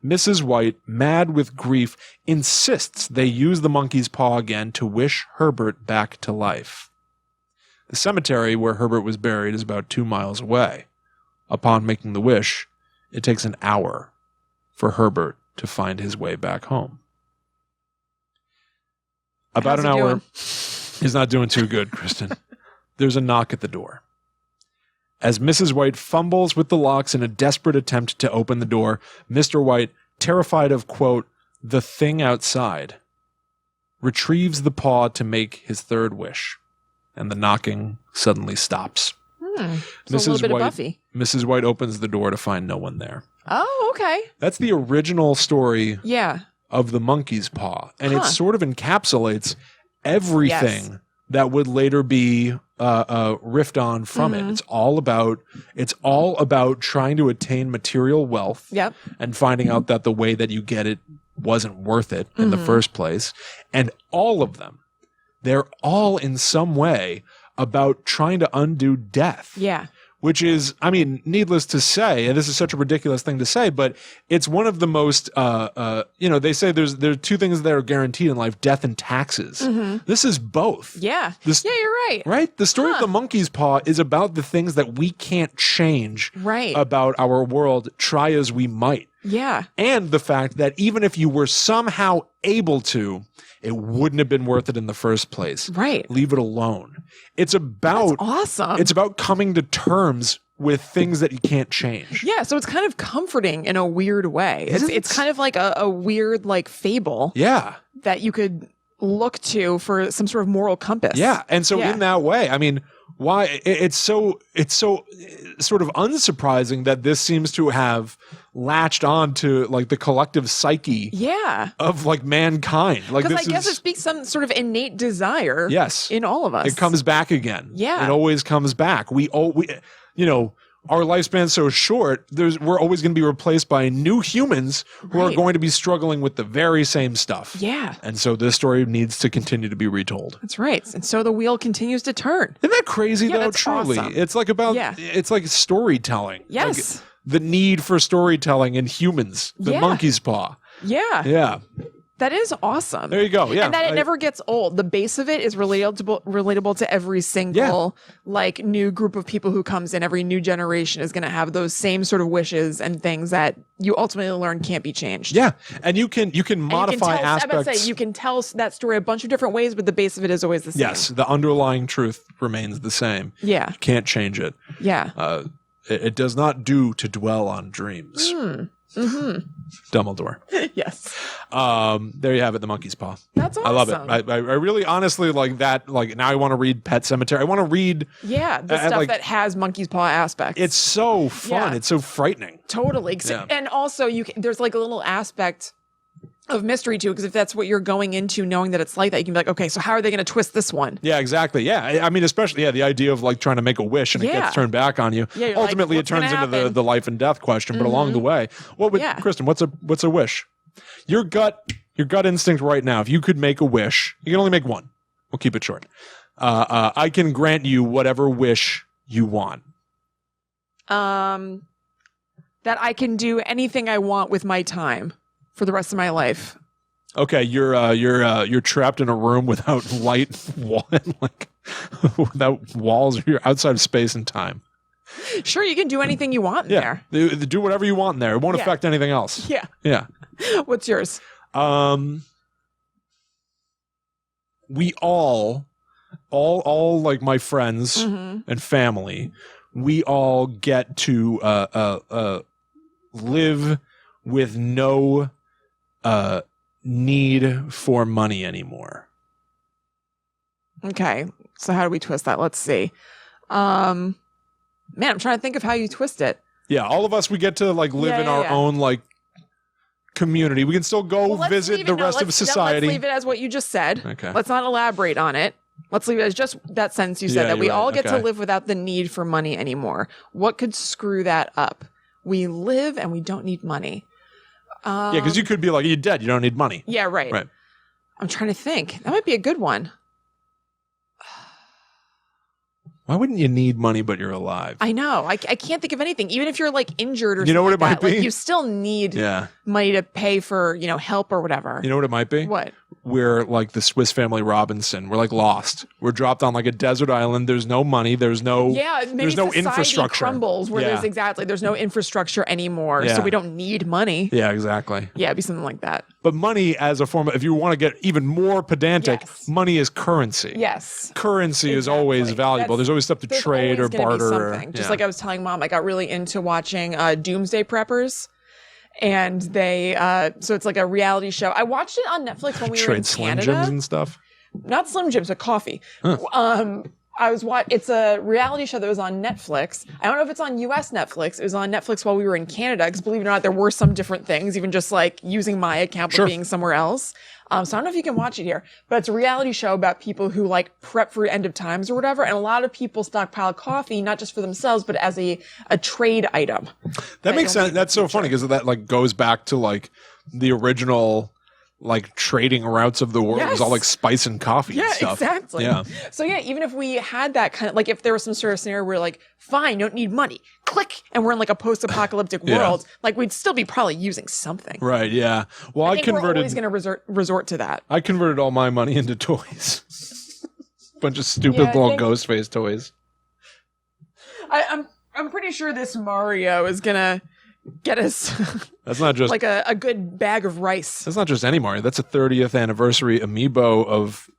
B: Mrs. White, mad with grief, insists they use the monkey's paw again to wish Herbert back to life. The cemetery where Herbert was buried is about 2 miles away. Upon making the wish, it takes an hour for Herbert to find his way back home. About an hour. He's not doing too good, Kristen. There's a knock at the door. As Mrs. White fumbles with the locks in a desperate attempt to open the door, Mr. White, terrified of, quote, the thing outside, retrieves the paw to make his third wish, and the knocking suddenly stops.
A: It's a little bit of Buffy.
B: Mrs. White opens the door to find no one there.
A: Oh, okay.
B: That's the original story
A: Yeah.
B: of the monkey's paw, and it sort of encapsulates everything that would later be riffed on from it. It's all about trying to attain material wealth and finding out that the way that you get it wasn't worth it in the first place. And all of them, they're all in some way about trying to undo death.
A: Yeah.
B: Which is, I mean, needless to say, and this is such a ridiculous thing to say, but it's one of the most, they say there are two things that are guaranteed in life, death and taxes. This is both.
A: Yeah. You're right.
B: Right? The story of the monkey's paw is about the things that we can't change about our world, try as we might.
A: Yeah.
B: And the fact that even if you were somehow able to, it wouldn't have been worth it in the first place.
A: Right.
B: Leave it alone. It's about
A: That's awesome.
B: It's about coming to terms with things that you can't change.
A: Yeah, so it's kind of comforting in a weird way. It's kind of like a weird like fable.
B: Yeah.
A: That you could look to for some sort of moral compass.
B: Yeah. And so in that way, I mean, Why it's so sort of unsurprising that this seems to have latched on to like the collective psyche of like mankind. Like,
A: because I guess it speaks some sort of innate desire in all of us.
B: It comes back again.
A: Yeah.
B: It always comes back. We our lifespan's so short, we're always going to be replaced by new humans who are going to be struggling with the very same stuff.
A: Yeah.
B: And so this story needs to continue to be retold.
A: That's right. And so the wheel continues to turn.
B: Isn't that crazy though?
A: That's
B: Truly.
A: awesome.
B: It's like it's like storytelling.
A: Yes.
B: Like the need for storytelling in humans. The monkey's paw.
A: Yeah.
B: Yeah.
A: That is awesome.
B: There you go. Yeah.
A: And that it never gets old. The base of it is relatable to every single like new group of people who comes in. Every new generation is going to have those same sort of wishes and things that you ultimately learn can't be changed.
B: Yeah. And you can modify aspects.
A: You can tell that story a bunch of different ways, but the base of it is always the same.
B: Yes. The underlying truth remains the same.
A: Yeah.
B: You can't change it.
A: Yeah.
B: It does not do to dwell on dreams. Dumbledore.
A: Yes.
B: There you have it, the monkey's paw.
A: That's awesome.
B: I love it. I really honestly like that. Like now I want to read Pet Sematary. I want to read
A: the stuff that has monkey's paw aspects.
B: It's so fun. It's so frightening.
A: Totally. And also there's like a little aspect of mystery too, because if that's what you're going into knowing that it's like that, you can be like, okay, so how are they going to twist this one?
B: Yeah, exactly. Yeah. I mean, especially the idea of like trying to make a wish and it gets turned back on you.
A: Yeah,
B: ultimately
A: like,
B: it turns into the life and death question, but along the way, Kristen, what's a wish? Your gut instinct right now, if you could make a wish, you can only make one. We'll keep it short. I can grant you whatever wish you want.
A: That I can do anything I want with my time for the rest of my life.
B: Okay, you're trapped in a room without light, without walls. You're outside of space and time.
A: Sure, you can do anything you want in there.
B: Do whatever you want in there. It won't affect anything else.
A: Yeah.
B: Yeah.
A: What's yours?
B: We all like my friends and family, we all get to live with no need for money anymore.
A: Okay, so how do we twist that? Let's see. Man, I'm trying to think of how you twist it.
B: Yeah, all of us, we get to like live in our own like community. We can still go visit the rest of society.
A: Let's leave it as what you just said.
B: Okay.
A: Let's not elaborate on it. Let's leave it as just that sentence you said, that we all get to live without the need for money anymore. What could screw that up? We live and we don't need money.
B: Yeah, because you could be like, you're dead, you don't need money.
A: Yeah, right. I'm trying to think. That might be a good one.
B: Why wouldn't you need money but you're alive?
A: I know. I can't think of anything. Even if you're like injured or
B: something. You know what it might be?
A: Like, you still need money to pay for, help or whatever.
B: You know what it might be?
A: What?
B: We're like the Swiss Family Robinson. We're like lost. We're dropped on like a desert island. There's no money. There's no there's no infrastructure.
A: Crumbles where there's no infrastructure anymore. So we don't need money.
B: Yeah, exactly.
A: Yeah, it'd be something like that.
B: But money as a form of, if you want to get even more pedantic, money is currency.
A: Yes.
B: Currency is always valuable. There's always stuff to trade or barter.
A: Just like I was telling Mom, I got really into watching Doomsday Preppers. And they, so it's like a reality show. I watched it on Netflix when we were in Canada.
B: Slim Jims and stuff?
A: Not Slim Jims, but coffee.
B: Huh.
A: It's a reality show that was on Netflix. I don't know if it's on US Netflix. It was on Netflix while we were in Canada, because believe it or not, there were some different things, even just like using my account but being somewhere else. So I don't know if you can watch it here, but it's a reality show about people who like prep for end of times or whatever. And a lot of people stockpile coffee, not just for themselves, but as a trade item.
B: That makes sense. That's so funny because that like goes back to like the original like trading routes of the world. It was all like spice and coffee and stuff.
A: Exactly.
B: Yeah.
A: So even if we had that kind of like, if there was some sort of scenario where like, fine, don't need money, click, and we're in like a post-apocalyptic world, like we'd still be probably using something.
B: Right. Yeah. Well, I think we're
A: always going to resort to that.
B: I converted all my money into toys. Bunch of stupid little ghost face toys.
A: I'm pretty sure this Mario is gonna get us.
B: That's not just
A: like a good bag of rice.
B: That's not just any Mario. That's a 30th anniversary amiibo of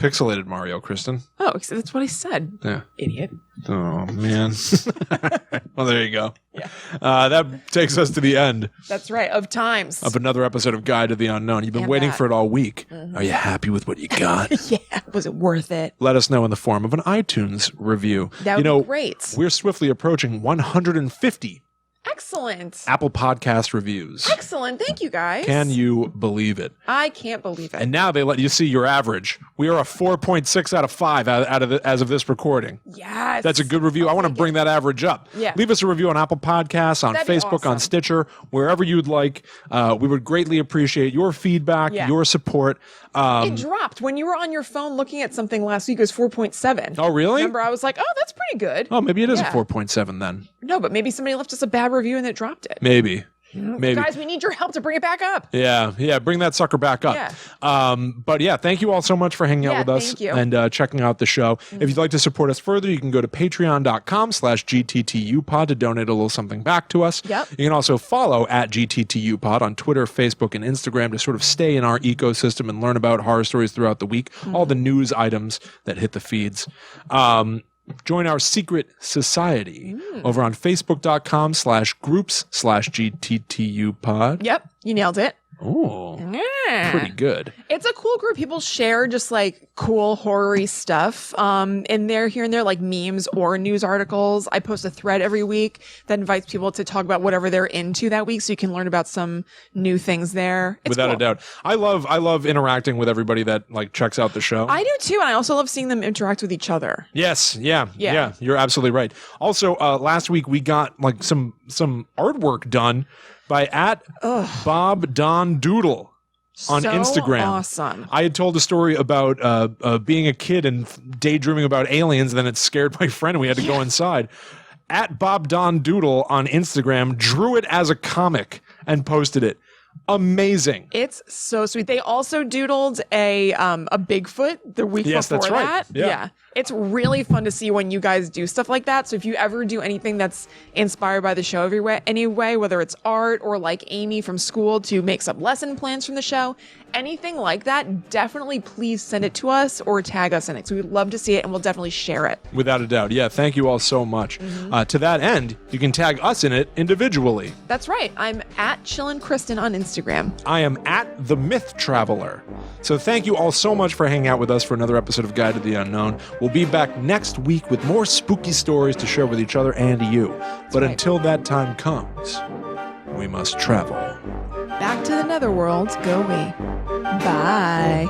B: Pixelated Mario, Kristen.
A: Oh, that's what I said.
B: Yeah.
A: Idiot.
B: Oh, man. Well, there you go.
A: Yeah.
B: That takes us to the end.
A: That's right. Of times.
B: Of another episode of Guide to the Unknown. You've been waiting for it all week. Mm-hmm. Are you happy with what you got?
A: Yeah. Was it worth it?
B: Let us know in the form of an iTunes review.
A: That would be great.
B: We're swiftly approaching 150
A: Excellent.
B: Apple Podcast reviews.
A: Excellent. Thank you, guys.
B: Can you believe it?
A: I can't believe it.
B: And now they let you see your average. We are a 4.6 out of 5 as of this recording.
A: Yes.
B: That's a good review. I want to bring that average up.
A: Yeah.
B: Leave us a review on Apple Podcasts, on Facebook, on Stitcher, wherever you'd like. We would greatly appreciate your feedback, your support.
A: It dropped. When you were on your phone looking at something last week, it was 4.7.
B: Oh, really?
A: Remember, I was like, oh, that's pretty good.
B: Oh, maybe it is a 4.7 then.
A: No, but maybe somebody left us a bad review and it dropped it.
B: Maybe.
A: Guys, we need your help to bring it back up.
B: Yeah, bring that sucker back up.
A: Yeah.
B: But yeah, thank you all so much for hanging out with us and checking out the show. If you'd like to support us further, you can go to patreon.com/GTTUpod to donate a little something back to us.
A: Yep.
B: You can also follow at GTTUpod on Twitter, Facebook, and Instagram to sort of stay in our ecosystem and learn about horror stories throughout the week, all the news items that hit the feeds. Join our secret society over on facebook.com/groups/GTTUpod.
A: Yep, you nailed it.
B: Oh, pretty good.
A: It's a cool group. People share just like cool horror-y stuff in there, here and there, like memes or news articles. I post a thread every week that invites people to talk about whatever they're into that week, so you can learn about some new things there. It's
B: Without a doubt. I love interacting with everybody that like checks out the show.
A: I do too, and I also love seeing them interact with each other.
B: Yes, yeah. You're absolutely right. Also, last week we got like some artwork done by Bob Don Doodle on Instagram.
A: Awesome.
B: I had told a story about being a kid and daydreaming about aliens, and then it scared my friend and we had to go inside. Bob Don Doodle on Instagram drew it as a comic and posted it. Amazing.
A: It's so sweet. They also doodled a Bigfoot the week before
B: that's right.
A: that. Yeah. It's really fun to see when you guys do stuff like that. So if you ever do anything that's inspired by the show anyway, whether it's art or like Amy from school to make some lesson plans from the show, anything like that, definitely please send it to us or tag us in it. So we'd love to see it and we'll definitely share it.
B: Without a doubt. Yeah. Thank you all so much. To that end, you can tag us in it individually.
A: That's right. I'm at ChillinKristen on Instagram.
B: I am at The Myth Traveler. So thank you all so much for hanging out with us for another episode of Guide to the Unknown. We'll be back next week with more spooky stories to share with each other and you. But until that time comes, we must travel.
A: Back to the netherworld go we. Bye.